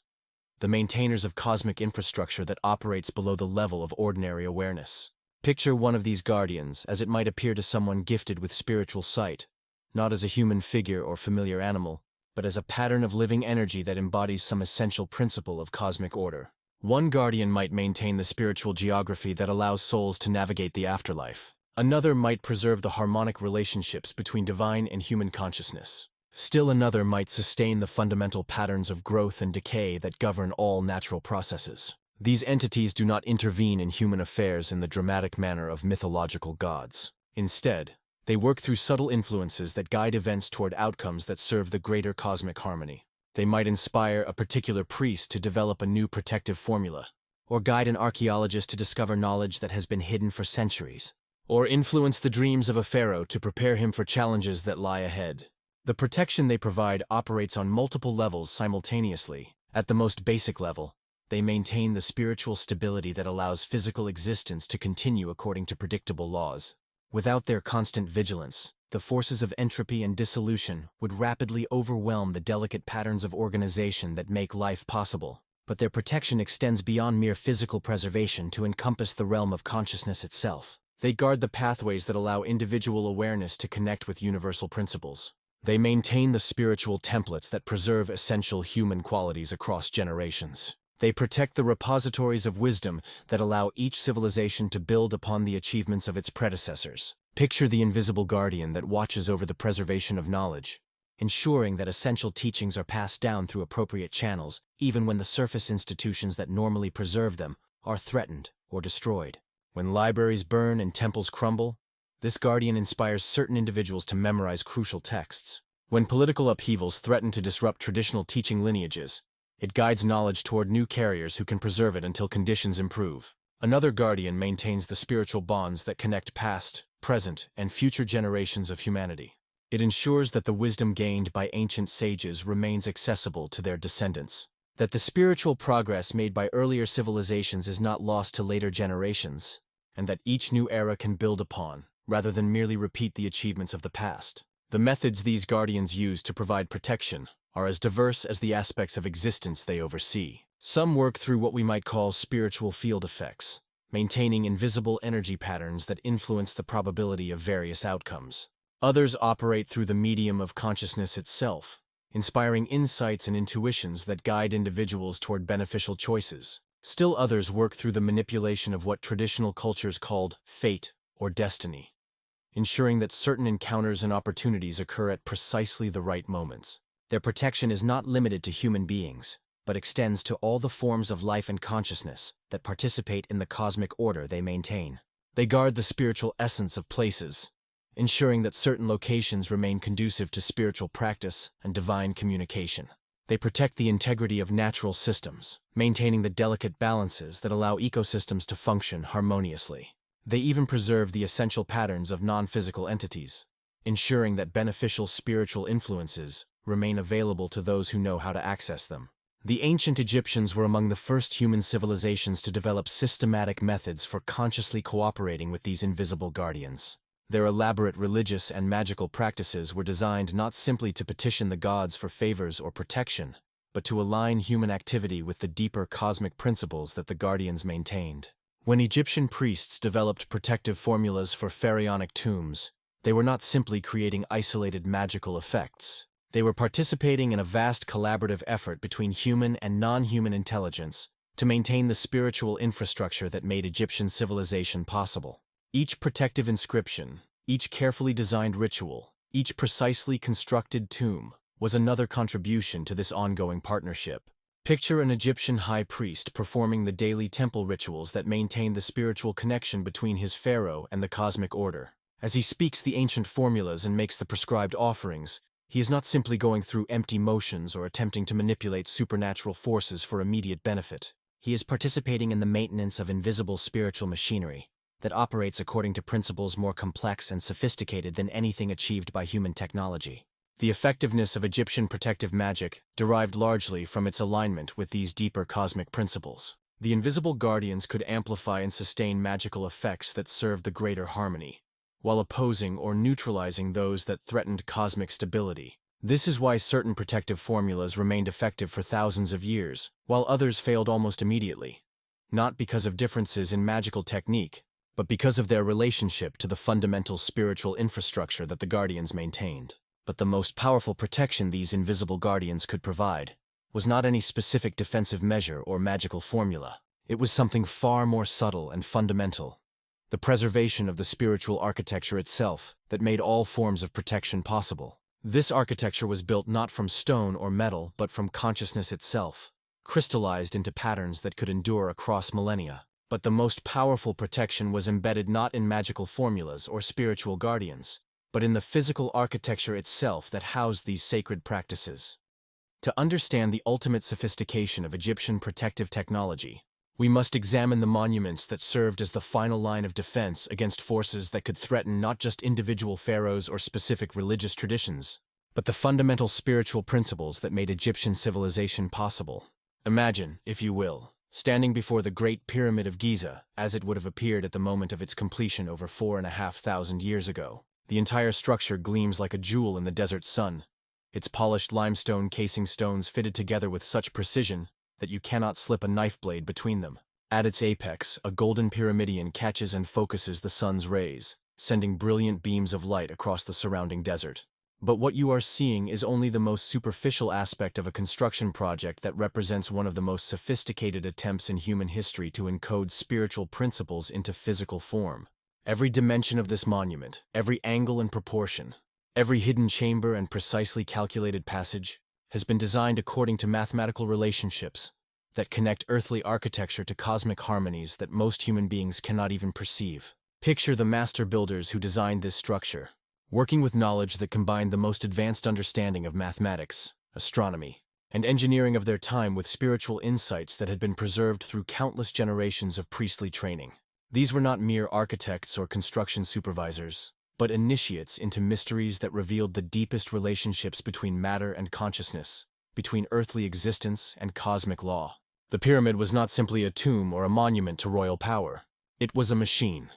the maintainers of cosmic infrastructure that operates below the level of ordinary awareness. Picture one of these guardians as it might appear to someone gifted with spiritual sight, not as a human figure or familiar animal, but as a pattern of living energy that embodies some essential principle of cosmic order. One guardian might maintain the spiritual geography that allows souls to navigate the afterlife. Another might preserve the harmonic relationships between divine and human consciousness. Still another might sustain the fundamental patterns of growth and decay that govern all natural processes. These entities do not intervene in human affairs in the dramatic manner of mythological gods. Instead, they work through subtle influences that guide events toward outcomes that serve the greater cosmic harmony. They might inspire a particular priest to develop a new protective formula, or guide an archaeologist to discover knowledge that has been hidden for centuries, or influence the dreams of a pharaoh to prepare him for challenges that lie ahead. The protection they provide operates on multiple levels simultaneously. At the most basic level, they maintain the spiritual stability that allows physical existence to continue according to predictable laws. Without their constant vigilance, the forces of entropy and dissolution would rapidly overwhelm the delicate patterns of organization that make life possible. But their protection extends beyond mere physical preservation to encompass the realm of consciousness itself. They guard the pathways that allow individual awareness to connect with universal principles. They maintain the spiritual templates that preserve essential human qualities across generations. They protect the repositories of wisdom that allow each civilization to build upon the achievements of its predecessors. Picture the invisible guardian that watches over the preservation of knowledge, ensuring that essential teachings are passed down through appropriate channels, even when the surface institutions that normally preserve them are threatened or destroyed. When libraries burn and temples crumble, this guardian inspires certain individuals to memorize crucial texts. When political upheavals threaten to disrupt traditional teaching lineages, it guides knowledge toward new carriers who can preserve it until conditions improve. Another guardian maintains the spiritual bonds that connect past, present, and future generations of humanity. It ensures that the wisdom gained by ancient sages remains accessible to their descendants, that the spiritual progress made by earlier civilizations is not lost to later generations, and that each new era can build upon, rather than merely repeat the achievements of the past. The methods these guardians use to provide protection are as diverse as the aspects of existence they oversee. Some work through what we might call spiritual field effects, maintaining invisible energy patterns that influence the probability of various outcomes. Others operate through the medium of consciousness itself, inspiring insights and intuitions that guide individuals toward beneficial choices. Still others work through the manipulation of what traditional cultures called fate or destiny, ensuring that certain encounters and opportunities occur at precisely the right moments. Their protection is not limited to human beings, but extends to all the forms of life and consciousness that participate in the cosmic order they maintain. They guard the spiritual essence of places, ensuring that certain locations remain conducive to spiritual practice and divine communication. They protect the integrity of natural systems, maintaining the delicate balances that allow ecosystems to function harmoniously. They even preserve the essential patterns of non-physical entities, ensuring that beneficial spiritual influences remain available to those who know how to access them. The ancient Egyptians were among the first human civilizations to develop systematic methods for consciously cooperating with these invisible guardians. Their elaborate religious and magical practices were designed not simply to petition the gods for favors or protection, but to align human activity with the deeper cosmic principles that the guardians maintained. When Egyptian priests developed protective formulas for pharaonic tombs, they were not simply creating isolated magical effects. They were participating in a vast collaborative effort between human and non-human intelligence to maintain the spiritual infrastructure that made Egyptian civilization possible. Each protective inscription, each carefully designed ritual, each precisely constructed tomb was another contribution to this ongoing partnership. Picture an Egyptian high priest performing the daily temple rituals that maintain the spiritual connection between his pharaoh and the cosmic order. As he speaks the ancient formulas and makes the prescribed offerings, he is not simply going through empty motions or attempting to manipulate supernatural forces for immediate benefit. He is participating in the maintenance of invisible spiritual machinery that operates according to principles more complex and sophisticated than anything achieved by human technology. The effectiveness of Egyptian protective magic derived largely from its alignment with these deeper cosmic principles. The invisible guardians could amplify and sustain magical effects that served the greater harmony, while opposing or neutralizing those that threatened cosmic stability. This is why certain protective formulas remained effective for thousands of years, while others failed almost immediately, not because of differences in magical technique, but because of their relationship to the fundamental spiritual infrastructure that the guardians maintained. But the most powerful protection these invisible guardians could provide was not any specific defensive measure or magical formula. It was something far more subtle and fundamental: the preservation of the spiritual architecture itself that made all forms of protection possible. This architecture was built not from stone or metal but from consciousness itself, crystallized into patterns that could endure across millennia. But the most powerful protection was embedded not in magical formulas or spiritual guardians, but in the physical architecture itself that housed these sacred practices. To understand the ultimate sophistication of Egyptian protective technology, we must examine the monuments that served as the final line of defense against forces that could threaten not just individual pharaohs or specific religious traditions, but the fundamental spiritual principles that made Egyptian civilization possible. Imagine, if you will, standing before the Great Pyramid of Giza, as it would have appeared at the moment of its completion over 4,500 years ago. The entire structure gleams like a jewel in the desert sun, its polished limestone casing stones fitted together with such precision that you cannot slip a knife blade between them. At its apex, a golden pyramidion catches and focuses the sun's rays, sending brilliant beams of light across the surrounding desert. But what you are seeing is only the most superficial aspect of a construction project that represents one of the most sophisticated attempts in human history to encode spiritual principles into physical form. Every dimension of this monument, every angle and proportion, every hidden chamber and precisely calculated passage, has been designed according to mathematical relationships that connect earthly architecture to cosmic harmonies that most human beings cannot even perceive. Picture the master builders who designed this structure, working with knowledge that combined the most advanced understanding of mathematics, astronomy, and engineering of their time with spiritual insights that had been preserved through countless generations of priestly training. These were not mere architects or construction supervisors, but initiates into mysteries that revealed the deepest relationships between matter and consciousness, between earthly existence and cosmic law. The pyramid was not simply a tomb or a monument to royal power. It was a machine,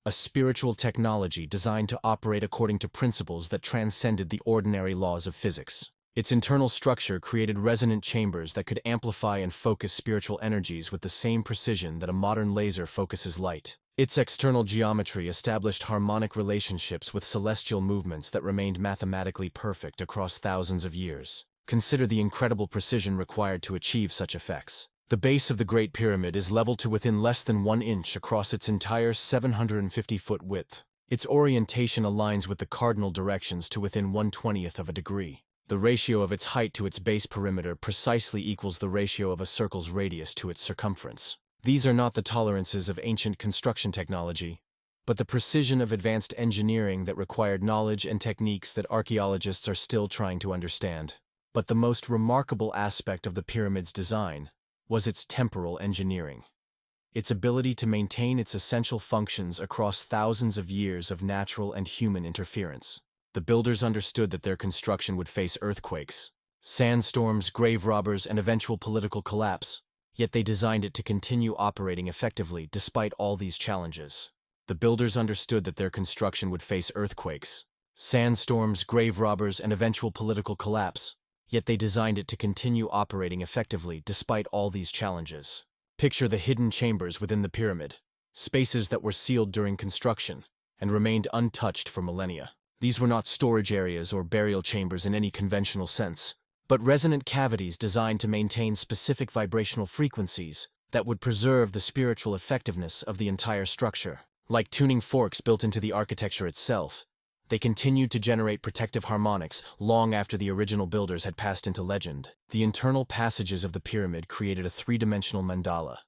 a spiritual technology designed to operate according to principles that transcended the ordinary laws of physics. Its internal structure created resonant chambers that could amplify and focus spiritual energies with the same precision that a modern laser focuses light. Its external geometry established harmonic relationships with celestial movements that remained mathematically perfect across thousands of years. Consider the incredible precision required to achieve such effects. The base of the Great Pyramid is leveled to within less than 1 inch across its entire 750-foot width. Its orientation aligns with the cardinal directions to within 1/20th of a degree. The ratio of its height to its base perimeter precisely equals the ratio of a circle's radius to its circumference. These are not the tolerances of ancient construction technology, but the precision of advanced engineering that required knowledge and techniques that archaeologists are still trying to understand. But the most remarkable aspect of the pyramid's design was its temporal engineering. Its ability to maintain its essential functions across thousands of years of natural and human interference. The builders understood that their construction would face earthquakes, sandstorms, grave robbers, and eventual political collapse, yet they designed it to continue operating effectively despite all these challenges. The builders understood that their construction would face earthquakes, sandstorms, grave robbers, and eventual political collapse, yet they designed it to continue operating effectively despite all these challenges. Picture the hidden chambers within the pyramid, spaces that were sealed during construction and remained untouched for millennia. These were not storage areas or burial chambers in any conventional sense, but resonant cavities designed to maintain specific vibrational frequencies that would preserve the spiritual effectiveness of the entire structure. Like tuning forks built into the architecture itself, they continued to generate protective harmonics long after the original builders had passed into legend. The internal passages of the pyramid created a three-dimensional mandala,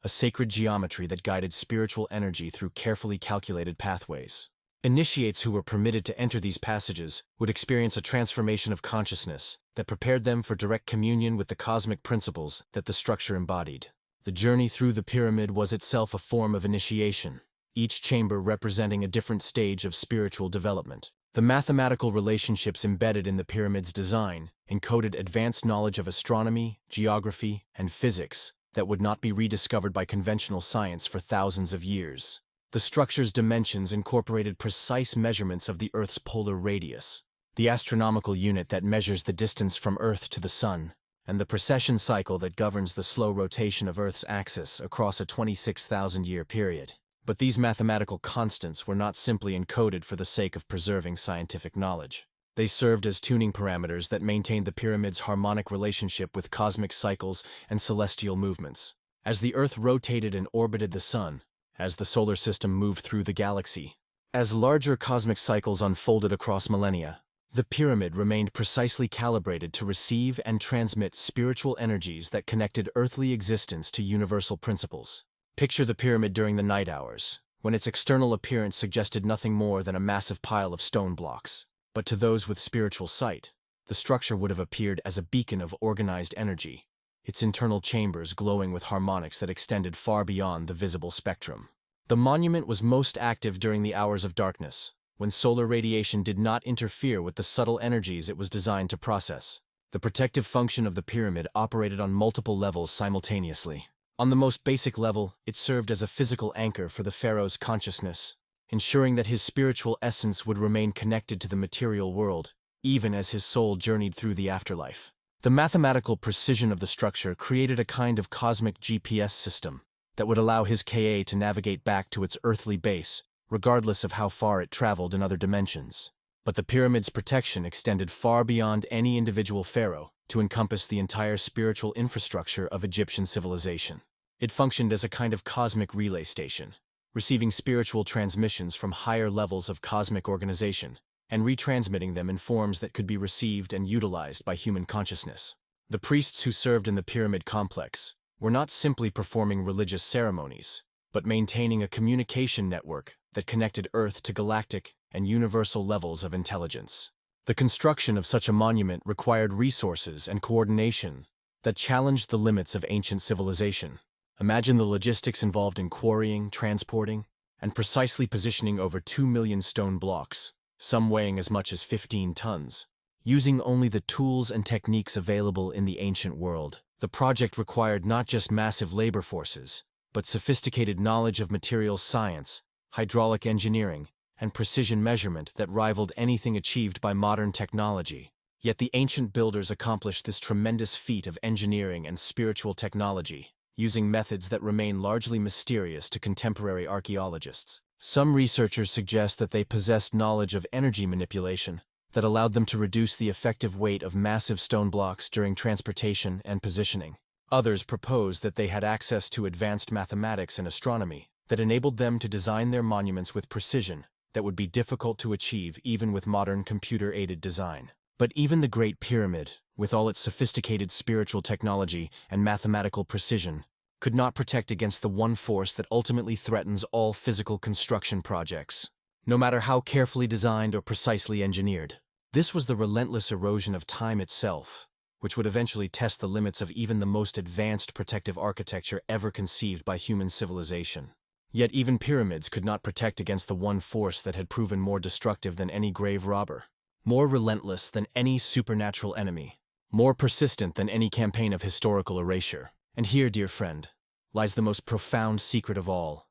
a sacred geometry that guided spiritual energy through carefully calculated pathways. Initiates who were permitted to enter these passages would experience a transformation of consciousness that prepared them for direct communion with the cosmic principles that the structure embodied. The journey through the pyramid was itself a form of initiation, each chamber representing a different stage of spiritual development. The mathematical relationships embedded in the pyramid's design encoded advanced knowledge of astronomy, geography, and physics that would not be rediscovered by conventional science for thousands of years. The structure's dimensions incorporated precise measurements of the Earth's polar radius, the astronomical unit that measures the distance from Earth to the Sun, and the precession cycle that governs the slow rotation of Earth's axis across a 26,000-year period. But these mathematical constants were not simply encoded for the sake of preserving scientific knowledge. They served as tuning parameters that maintained the pyramid's harmonic relationship with cosmic cycles and celestial movements. As the Earth rotated and orbited the Sun, as the solar system moved through the galaxy, as larger cosmic cycles unfolded across millennia, the pyramid remained precisely calibrated to receive and transmit spiritual energies that connected earthly existence to universal principles. Picture the pyramid during the night hours, when its external appearance suggested nothing more than a massive pile of stone blocks. But to those with spiritual sight, the structure would have appeared as a beacon of organized energy, its internal chambers glowing with harmonics that extended far beyond the visible spectrum. The monument was most active during the hours of darkness, when solar radiation did not interfere with the subtle energies it was designed to process. The protective function of the pyramid operated on multiple levels simultaneously. On the most basic level, it served as a physical anchor for the pharaoh's consciousness, ensuring that his spiritual essence would remain connected to the material world, even as his soul journeyed through the afterlife. The mathematical precision of the structure created a kind of cosmic GPS system that would allow his Ka to navigate back to its earthly base, regardless of how far it traveled in other dimensions. But the pyramid's protection extended far beyond any individual pharaoh to encompass the entire spiritual infrastructure of Egyptian civilization. It functioned as a kind of cosmic relay station, receiving spiritual transmissions from higher levels of cosmic organization and retransmitting them in forms that could be received and utilized by human consciousness. The priests who served in the pyramid complex were not simply performing religious ceremonies, but maintaining a communication network that connected Earth to galactic and universal levels of intelligence. The construction of such a monument required resources and coordination that challenged the limits of ancient civilization. Imagine the logistics involved in quarrying, transporting, and precisely positioning over 2 million stone blocks, some weighing as much as 15 tons. Using only the tools and techniques available in the ancient world, the project required not just massive labor forces, but sophisticated knowledge of materials science, hydraulic engineering, and precision measurement that rivaled anything achieved by modern technology. Yet the ancient builders accomplished this tremendous feat of engineering and spiritual technology, using methods that remain largely mysterious to contemporary archaeologists. Some researchers suggest that they possessed knowledge of energy manipulation that allowed them to reduce the effective weight of massive stone blocks during transportation and positioning. Others propose that they had access to advanced mathematics and astronomy that enabled them to design their monuments with precision that would be difficult to achieve even with modern computer-aided design. But even the Great Pyramid, with all its sophisticated spiritual technology and mathematical precision, could not protect against the one force that ultimately threatens all physical construction projects, no matter how carefully designed or precisely engineered. This was the relentless erosion of time itself, which would eventually test the limits of even the most advanced protective architecture ever conceived by human civilization. Yet even pyramids could not protect against the one force that had proven more destructive than any grave robber, more relentless than any supernatural enemy, more persistent than any campaign of historical erasure. And here, dear friend, lies the most profound secret of all,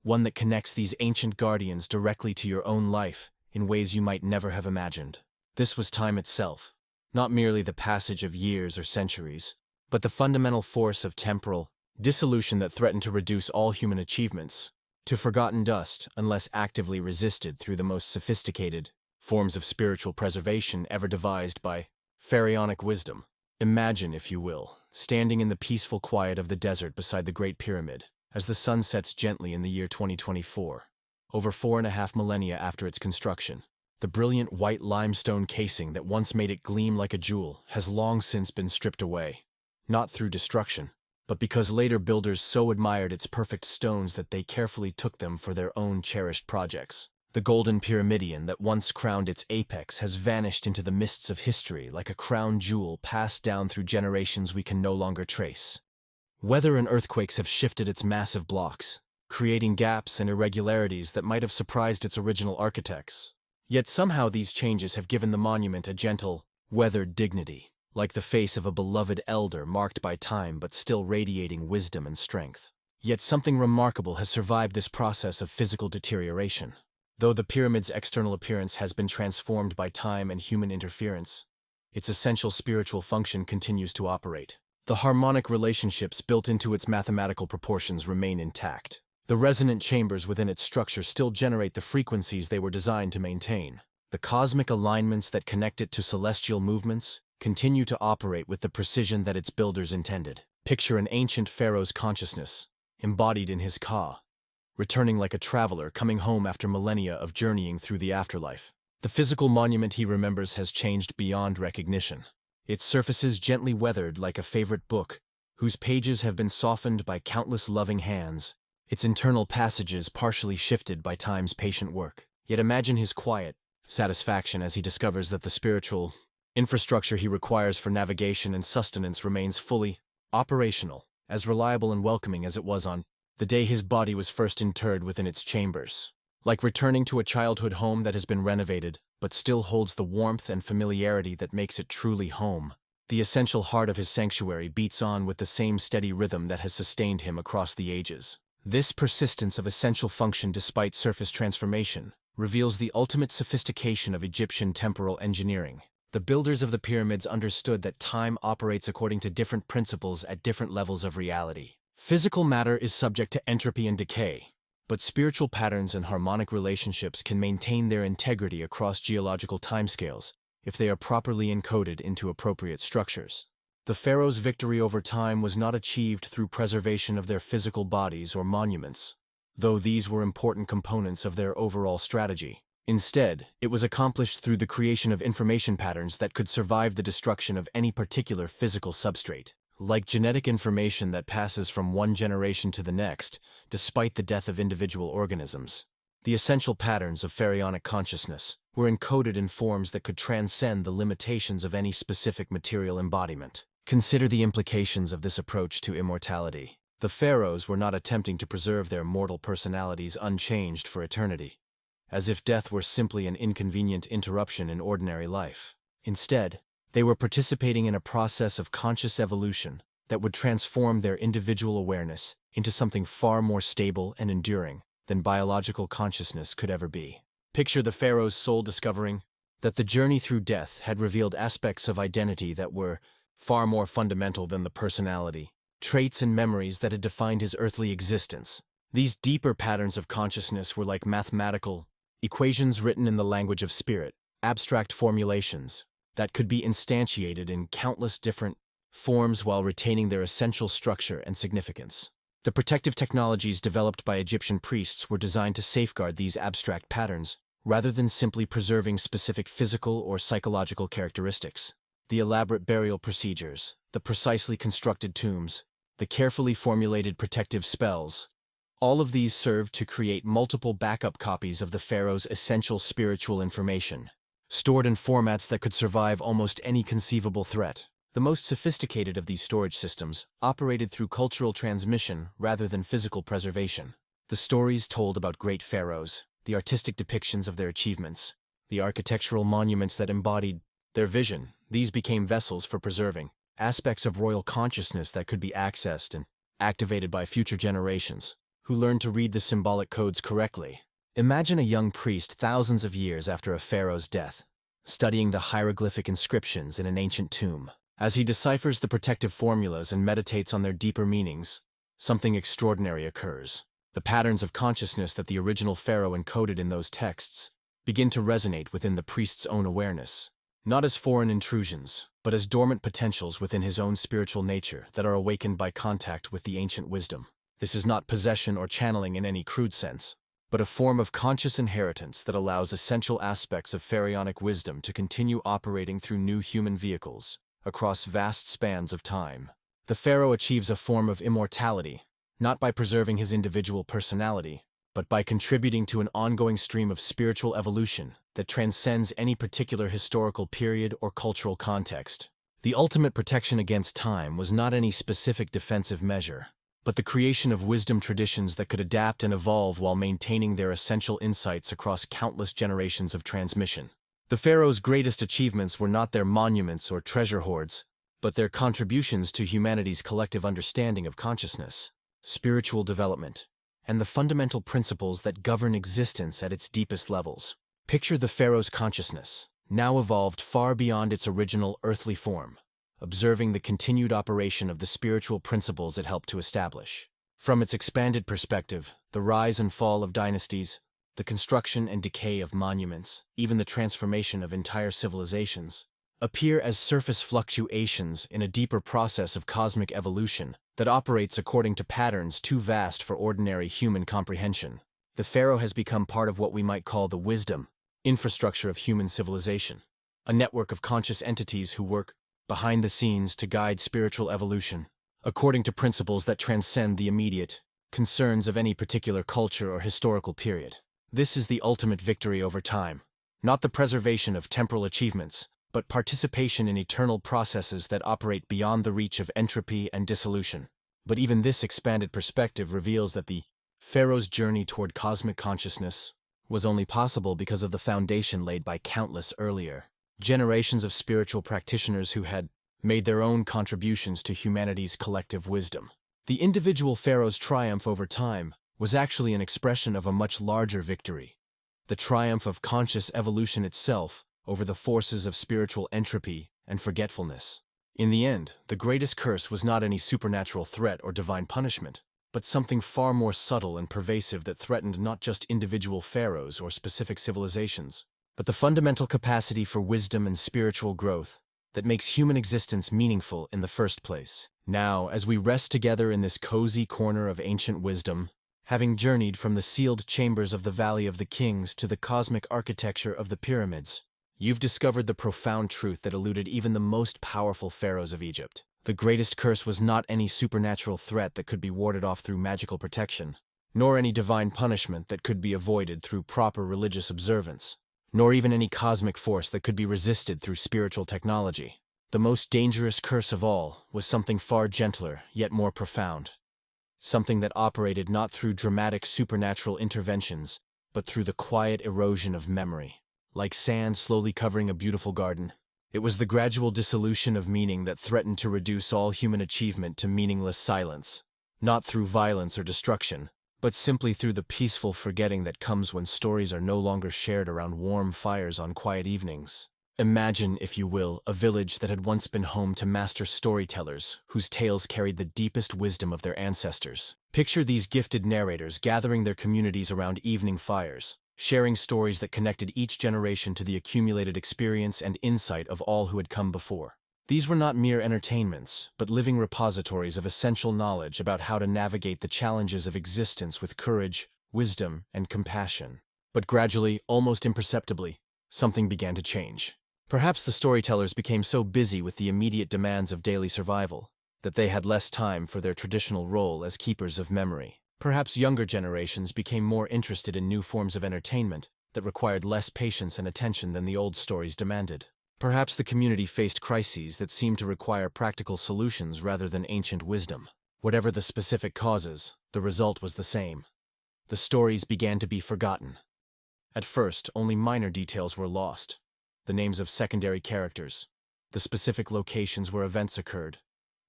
one that connects these ancient guardians directly to your own life in ways you might never have imagined. This was time itself, not merely the passage of years or centuries, but the fundamental force of temporal dissolution that threatened to reduce all human achievements to forgotten dust unless actively resisted through the most sophisticated forms of spiritual preservation ever devised by pharaonic wisdom. Imagine, if you will, standing in the peaceful quiet of the desert beside the Great Pyramid as the sun sets gently in the year 2024, over 4.5 millennia after its construction. The brilliant white limestone casing that once made it gleam like a jewel has long since been stripped away, not through destruction, but because later builders so admired its perfect stones that they carefully took them for their own cherished projects. The golden pyramidion that once crowned its apex has vanished into the mists of history like a crown jewel passed down through generations we can no longer trace. Weather and earthquakes have shifted its massive blocks, creating gaps and irregularities that might have surprised its original architects. Yet somehow these changes have given the monument a gentle, weathered dignity, like the face of a beloved elder marked by time but still radiating wisdom and strength. Yet something remarkable has survived this process of physical deterioration. Though the pyramid's external appearance has been transformed by time and human interference, its essential spiritual function continues to operate. The harmonic relationships built into its mathematical proportions remain intact. The resonant chambers within its structure still generate the frequencies they were designed to maintain. The cosmic alignments that connect it to celestial movements continue to operate with the precision that its builders intended. Picture an ancient pharaoh's consciousness, embodied in his ka, returning like a traveler coming home after millennia of journeying through the afterlife. The physical monument he remembers has changed beyond recognition. Its surfaces gently weathered like a favorite book, whose pages have been softened by countless loving hands, its internal passages partially shifted by time's patient work. Yet imagine his quiet satisfaction as he discovers that the spiritual infrastructure he requires for navigation and sustenance remains fully operational, as reliable and welcoming as it was on the day his body was first interred within its chambers. Like returning to a childhood home that has been renovated, but still holds the warmth and familiarity that makes it truly home. The essential heart of his sanctuary beats on with the same steady rhythm that has sustained him across the ages. This persistence of essential function despite surface transformation reveals the ultimate sophistication of Egyptian temporal engineering. The builders of the pyramids understood that time operates according to different principles at different levels of reality. Physical matter is subject to entropy and decay, but spiritual patterns and harmonic relationships can maintain their integrity across geological timescales if they are properly encoded into appropriate structures. The pharaohs' victory over time was not achieved through preservation of their physical bodies or monuments, though these were important components of their overall strategy. Instead, it was accomplished through the creation of information patterns that could survive the destruction of any particular physical substrate. Like genetic information that passes from one generation to the next, despite the death of individual organisms, the essential patterns of pharaonic consciousness were encoded in forms that could transcend the limitations of any specific material embodiment. Consider the implications of this approach to immortality. The pharaohs were not attempting to preserve their mortal personalities unchanged for eternity, as if death were simply an inconvenient interruption in ordinary life. Instead, they were participating in a process of conscious evolution that would transform their individual awareness into something far more stable and enduring than biological consciousness could ever be. Picture the pharaoh's soul discovering that the journey through death had revealed aspects of identity that were far more fundamental than the personality, traits and memories that had defined his earthly existence. These deeper patterns of consciousness were like mathematical equations written in the language of spirit, abstract formulations that could be instantiated in countless different forms while retaining their essential structure and significance. The protective technologies developed by Egyptian priests were designed to safeguard these abstract patterns, rather than simply preserving specific physical or psychological characteristics. The elaborate burial procedures, the precisely constructed tombs, the carefully formulated protective spells, all of these served to create multiple backup copies of the pharaoh's essential spiritual information, stored in formats that could survive almost any conceivable threat. The most sophisticated of these storage systems operated through cultural transmission rather than physical preservation. The stories told about great pharaohs, the artistic depictions of their achievements, the architectural monuments that embodied their vision, these became vessels for preserving aspects of royal consciousness that could be accessed and activated by future generations, who learned to read the symbolic codes correctly. Imagine a young priest thousands of years after a pharaoh's death, studying the hieroglyphic inscriptions in an ancient tomb. As he deciphers the protective formulas and meditates on their deeper meanings, something extraordinary occurs. The patterns of consciousness that the original pharaoh encoded in those texts begin to resonate within the priest's own awareness, not as foreign intrusions, but as dormant potentials within his own spiritual nature that are awakened by contact with the ancient wisdom. This is not possession or channeling in any crude sense, but a form of conscious inheritance that allows essential aspects of pharaonic wisdom to continue operating through new human vehicles across vast spans of time. The pharaoh achieves a form of immortality, not by preserving his individual personality, but by contributing to an ongoing stream of spiritual evolution that transcends any particular historical period or cultural context. The ultimate protection against time was not any specific defensive measure, but the creation of wisdom traditions that could adapt and evolve while maintaining their essential insights across countless generations of transmission. The pharaohs' greatest achievements were not their monuments or treasure hoards, but their contributions to humanity's collective understanding of consciousness, spiritual development, and the fundamental principles that govern existence at its deepest levels. Picture the pharaoh's consciousness, now evolved far beyond its original earthly form, observing the continued operation of the spiritual principles it helped to establish. From its expanded perspective, the rise and fall of dynasties, the construction and decay of monuments, even the transformation of entire civilizations, appear as surface fluctuations in a deeper process of cosmic evolution that operates according to patterns too vast for ordinary human comprehension. The pharaoh has become part of what we might call the wisdom infrastructure of human civilization, a network of conscious entities who work behind the scenes to guide spiritual evolution, according to principles that transcend the immediate concerns of any particular culture or historical period. This is the ultimate victory over time, not the preservation of temporal achievements, but participation in eternal processes that operate beyond the reach of entropy and dissolution. But even this expanded perspective reveals that the pharaoh's journey toward cosmic consciousness was only possible because of the foundation laid by countless earlier generations of spiritual practitioners who had made their own contributions to humanity's collective wisdom. The individual pharaoh's triumph over time was actually an expression of a much larger victory, the triumph of conscious evolution itself over the forces of spiritual entropy and forgetfulness. In the end, the greatest curse was not any supernatural threat or divine punishment, but something far more subtle and pervasive that threatened not just individual pharaohs or specific civilizations, but the fundamental capacity for wisdom and spiritual growth that makes human existence meaningful in the first place. Now, as we rest together in this cozy corner of ancient wisdom, having journeyed from the sealed chambers of the Valley of the Kings to the cosmic architecture of the pyramids, you've discovered the profound truth that eluded even the most powerful pharaohs of Egypt. The greatest curse was not any supernatural threat that could be warded off through magical protection, nor any divine punishment that could be avoided through proper religious observance, nor even any cosmic force that could be resisted through spiritual technology. The most dangerous curse of all was something far gentler, yet more profound. Something that operated not through dramatic supernatural interventions, but through the quiet erosion of memory. Like sand slowly covering a beautiful garden, it was the gradual dissolution of meaning that threatened to reduce all human achievement to meaningless silence, not through violence or destruction, but simply through the peaceful forgetting that comes when stories are no longer shared around warm fires on quiet evenings. Imagine, if you will, a village that had once been home to master storytellers whose tales carried the deepest wisdom of their ancestors. Picture these gifted narrators gathering their communities around evening fires, sharing stories that connected each generation to the accumulated experience and insight of all who had come before. These were not mere entertainments, but living repositories of essential knowledge about how to navigate the challenges of existence with courage, wisdom, and compassion. But gradually, almost imperceptibly, something began to change. Perhaps the storytellers became so busy with the immediate demands of daily survival that they had less time for their traditional role as keepers of memory. Perhaps younger generations became more interested in new forms of entertainment that required less patience and attention than the old stories demanded. Perhaps the community faced crises that seemed to require practical solutions rather than ancient wisdom. Whatever the specific causes, the result was the same. The stories began to be forgotten. At first, only minor details were lost. The names of secondary characters, the specific locations where events occurred,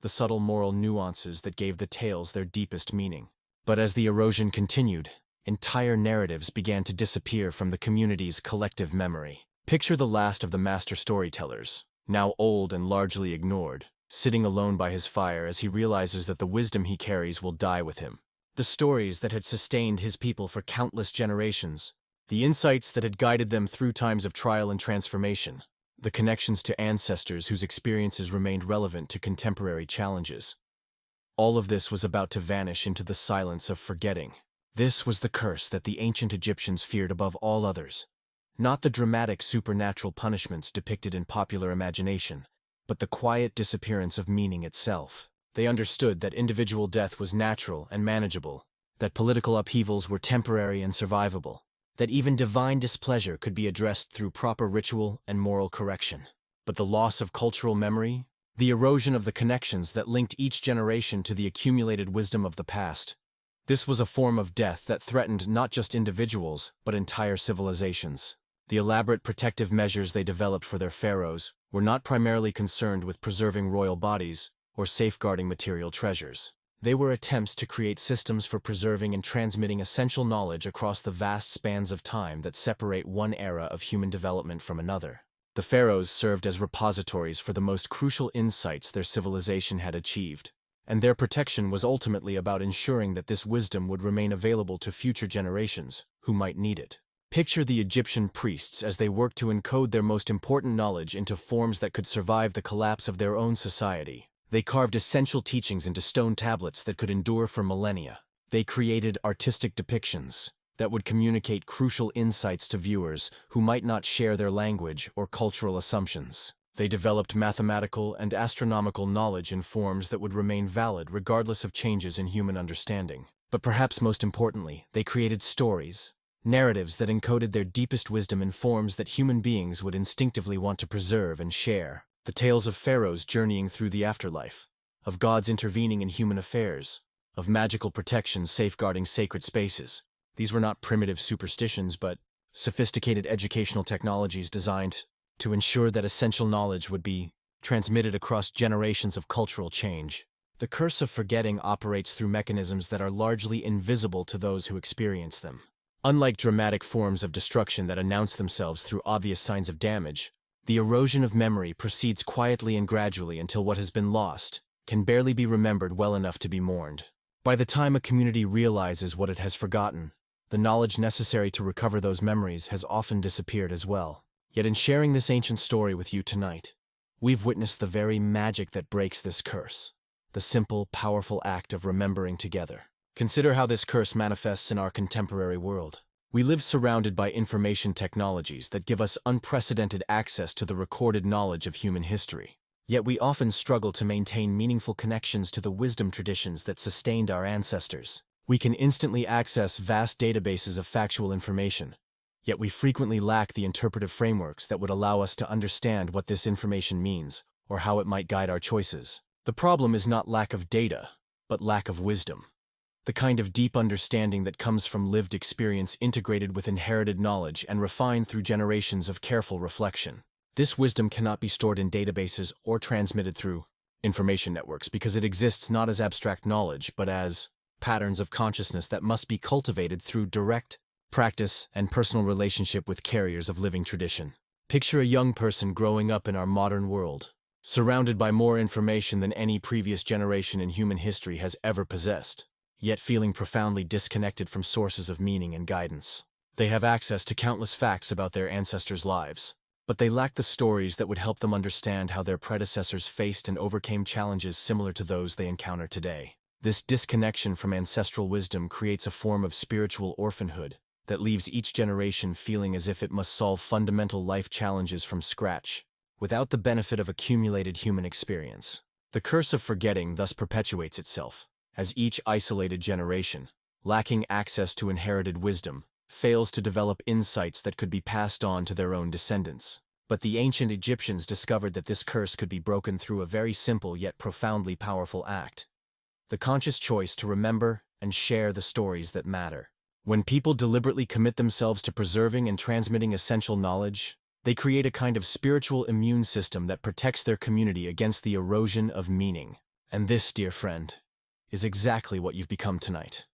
the subtle moral nuances that gave the tales their deepest meaning. But as the erosion continued, entire narratives began to disappear from the community's collective memory. Picture the last of the master storytellers, now old and largely ignored, sitting alone by his fire as he realizes that the wisdom he carries will die with him. The stories that had sustained his people for countless generations, the insights that had guided them through times of trial and transformation, the connections to ancestors whose experiences remained relevant to contemporary challenges. All of this was about to vanish into the silence of forgetting. This was the curse that the ancient Egyptians feared above all others. Not the dramatic supernatural punishments depicted in popular imagination, but the quiet disappearance of meaning itself. They understood that individual death was natural and manageable, that political upheavals were temporary and survivable, that even divine displeasure could be addressed through proper ritual and moral correction. But the loss of cultural memory the erosion of the connections that linked each generation to the accumulated wisdom of the past. This was a form of death that threatened not just individuals, but entire civilizations. The elaborate protective measures they developed for their pharaohs were not primarily concerned with preserving royal bodies or safeguarding material treasures. They were attempts to create systems for preserving and transmitting essential knowledge across the vast spans of time that separate one era of human development from another. The pharaohs served as repositories for the most crucial insights their civilization had achieved, and their protection was ultimately about ensuring that this wisdom would remain available to future generations who might need it. Picture the Egyptian priests as they worked to encode their most important knowledge into forms that could survive the collapse of their own society. They carved essential teachings into stone tablets that could endure for millennia. They created artistic depictions that would communicate crucial insights to viewers who might not share their language or cultural assumptions. They developed mathematical and astronomical knowledge in forms that would remain valid regardless of changes in human understanding. But perhaps most importantly, they created stories, narratives that encoded their deepest wisdom in forms that human beings would instinctively want to preserve and share. The tales of pharaohs journeying through the afterlife, of gods intervening in human affairs, of magical protection safeguarding sacred spaces. These were not primitive superstitions, but sophisticated educational technologies designed to ensure that essential knowledge would be transmitted across generations of cultural change. The curse of forgetting operates through mechanisms that are largely invisible to those who experience them. Unlike dramatic forms of destruction that announce themselves through obvious signs of damage, the erosion of memory proceeds quietly and gradually until what has been lost can barely be remembered well enough to be mourned. By the time a community realizes what it has forgotten, the knowledge necessary to recover those memories has often disappeared as well. Yet in sharing this ancient story with you tonight, we've witnessed the very magic that breaks this curse, the simple, powerful act of remembering together. Consider how this curse manifests in our contemporary world. We live surrounded by information technologies that give us unprecedented access to the recorded knowledge of human history. Yet we often struggle to maintain meaningful connections to the wisdom traditions that sustained our ancestors. We can instantly access vast databases of factual information, yet we frequently lack the interpretive frameworks that would allow us to understand what this information means or how it might guide our choices. The problem is not lack of data, but lack of wisdom. The kind of deep understanding that comes from lived experience integrated with inherited knowledge and refined through generations of careful reflection. This wisdom cannot be stored in databases or transmitted through information networks because it exists not as abstract knowledge, but as patterns of consciousness that must be cultivated through direct practice and personal relationship with carriers of living tradition. Picture a young person growing up in our modern world, surrounded by more information than any previous generation in human history has ever possessed, yet feeling profoundly disconnected from sources of meaning and guidance. They have access to countless facts about their ancestors' lives, but they lack the stories that would help them understand how their predecessors faced and overcame challenges similar to those they encounter today. This disconnection from ancestral wisdom creates a form of spiritual orphanhood that leaves each generation feeling as if it must solve fundamental life challenges from scratch, without the benefit of accumulated human experience. The curse of forgetting thus perpetuates itself, as each isolated generation, lacking access to inherited wisdom, fails to develop insights that could be passed on to their own descendants. But the ancient Egyptians discovered that this curse could be broken through a very simple yet profoundly powerful act: the conscious choice to remember and share the stories that matter. When people deliberately commit themselves to preserving and transmitting essential knowledge, they create a kind of spiritual immune system that protects their community against the erosion of meaning. And this, dear friend, is exactly what you've become tonight.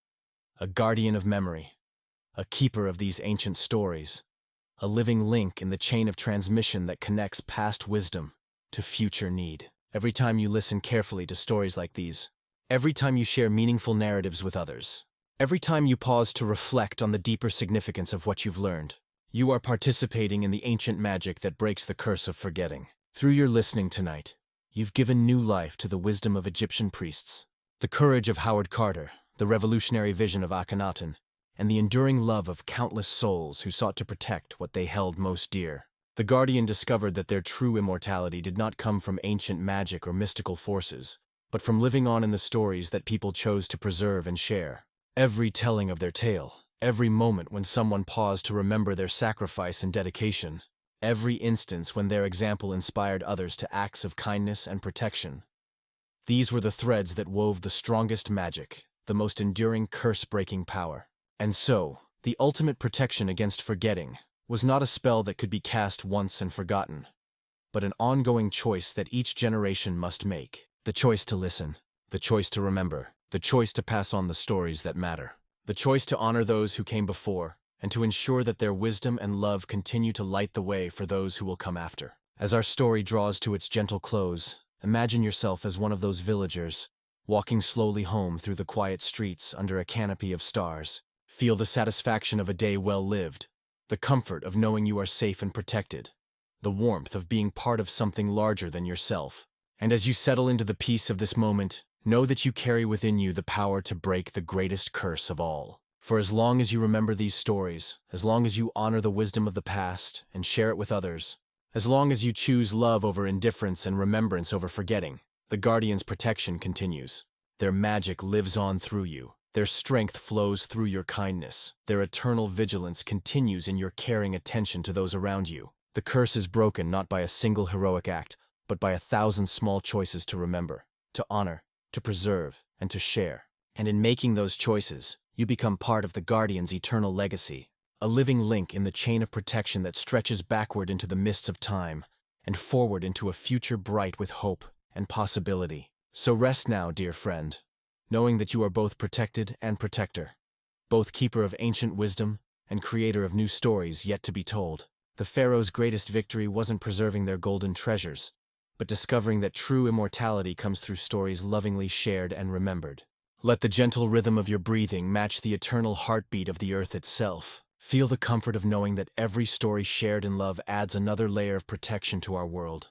A guardian of memory, a keeper of these ancient stories, a living link in the chain of transmission that connects past wisdom to future need. Every time you listen carefully to stories like these, every time you share meaningful narratives with others, every time you pause to reflect on the deeper significance of what you've learned, you are participating in the ancient magic that breaks the curse of forgetting. Through your listening tonight, you've given new life to the wisdom of Egyptian priests, the courage of Howard Carter, the revolutionary vision of Akhenaten, and the enduring love of countless souls who sought to protect what they held most dear. The Guardian discovered that their true immortality did not come from ancient magic or mystical forces, but from living on in the stories that people chose to preserve and share. Every telling of their tale, every moment when someone paused to remember their sacrifice and dedication, every instance when their example inspired others to acts of kindness and protection. These were the threads that wove the strongest magic, the most enduring curse-breaking power. And so, the ultimate protection against forgetting was not a spell that could be cast once and forgotten, but an ongoing choice that each generation must make. The choice to listen, the choice to remember, the choice to pass on the stories that matter, the choice to honor those who came before, and to ensure that their wisdom and love continue to light the way for those who will come after. As our story draws to its gentle close, imagine yourself as one of those villagers, walking slowly home through the quiet streets under a canopy of stars. Feel the satisfaction of a day well lived, the comfort of knowing you are safe and protected, the warmth of being part of something larger than yourself. And as you settle into the peace of this moment, know that you carry within you the power to break the greatest curse of all. For as long as you remember these stories, as long as you honor the wisdom of the past and share it with others, as long as you choose love over indifference and remembrance over forgetting, the Guardian's protection continues. Their magic lives on through you. Their strength flows through your kindness. Their eternal vigilance continues in your caring attention to those around you. The curse is broken not by a single heroic act, but by 1,000 small choices to remember, to honor, to preserve, and to share. And in making those choices, you become part of the Guardian's eternal legacy, a living link in the chain of protection that stretches backward into the mists of time and forward into a future bright with hope and possibility. So rest now, dear friend, knowing that you are both protected and protector, both keeper of ancient wisdom and creator of new stories yet to be told. The Pharaohs' greatest victory wasn't preserving their golden treasures, but discovering that true immortality comes through stories lovingly shared and remembered. Let the gentle rhythm of your breathing match the eternal heartbeat of the earth itself. Feel the comfort of knowing that every story shared in love adds another layer of protection to our world,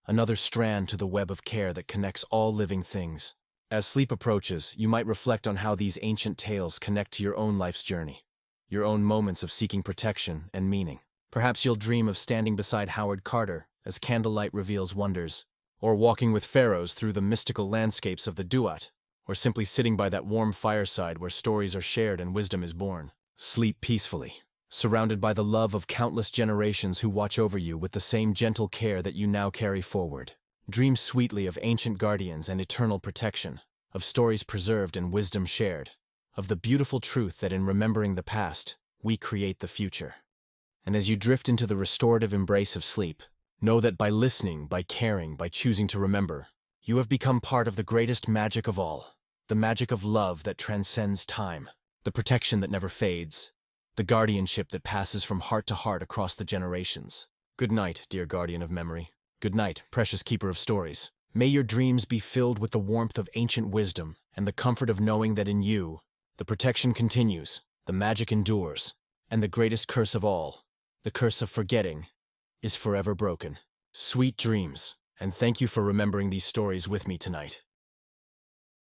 another strand to the web of care that connects all living things. As sleep approaches, you might reflect on how these ancient tales connect to your own life's journey, your own moments of seeking protection and meaning. Perhaps you'll dream of standing beside Howard Carter as candlelight reveals wonders, or walking with pharaohs through the mystical landscapes of the Duat, or simply sitting by that warm fireside where stories are shared and wisdom is born. Sleep peacefully, surrounded by the love of countless generations who watch over you with the same gentle care that you now carry forward. Dream sweetly of ancient guardians and eternal protection, of stories preserved and wisdom shared, of the beautiful truth that in remembering the past, we create the future. And as you drift into the restorative embrace of sleep, know that by listening, by caring, by choosing to remember, you have become part of the greatest magic of all, the magic of love that transcends time, the protection that never fades, the guardianship that passes from heart to heart across the generations. Good night, dear guardian of memory. Good night, precious keeper of stories. May your dreams be filled with the warmth of ancient wisdom and the comfort of knowing that in you, the protection continues, the magic endures, and the greatest curse of all, the curse of forgetting, is forever broken. Sweet dreams, and thank you for remembering these stories with me tonight.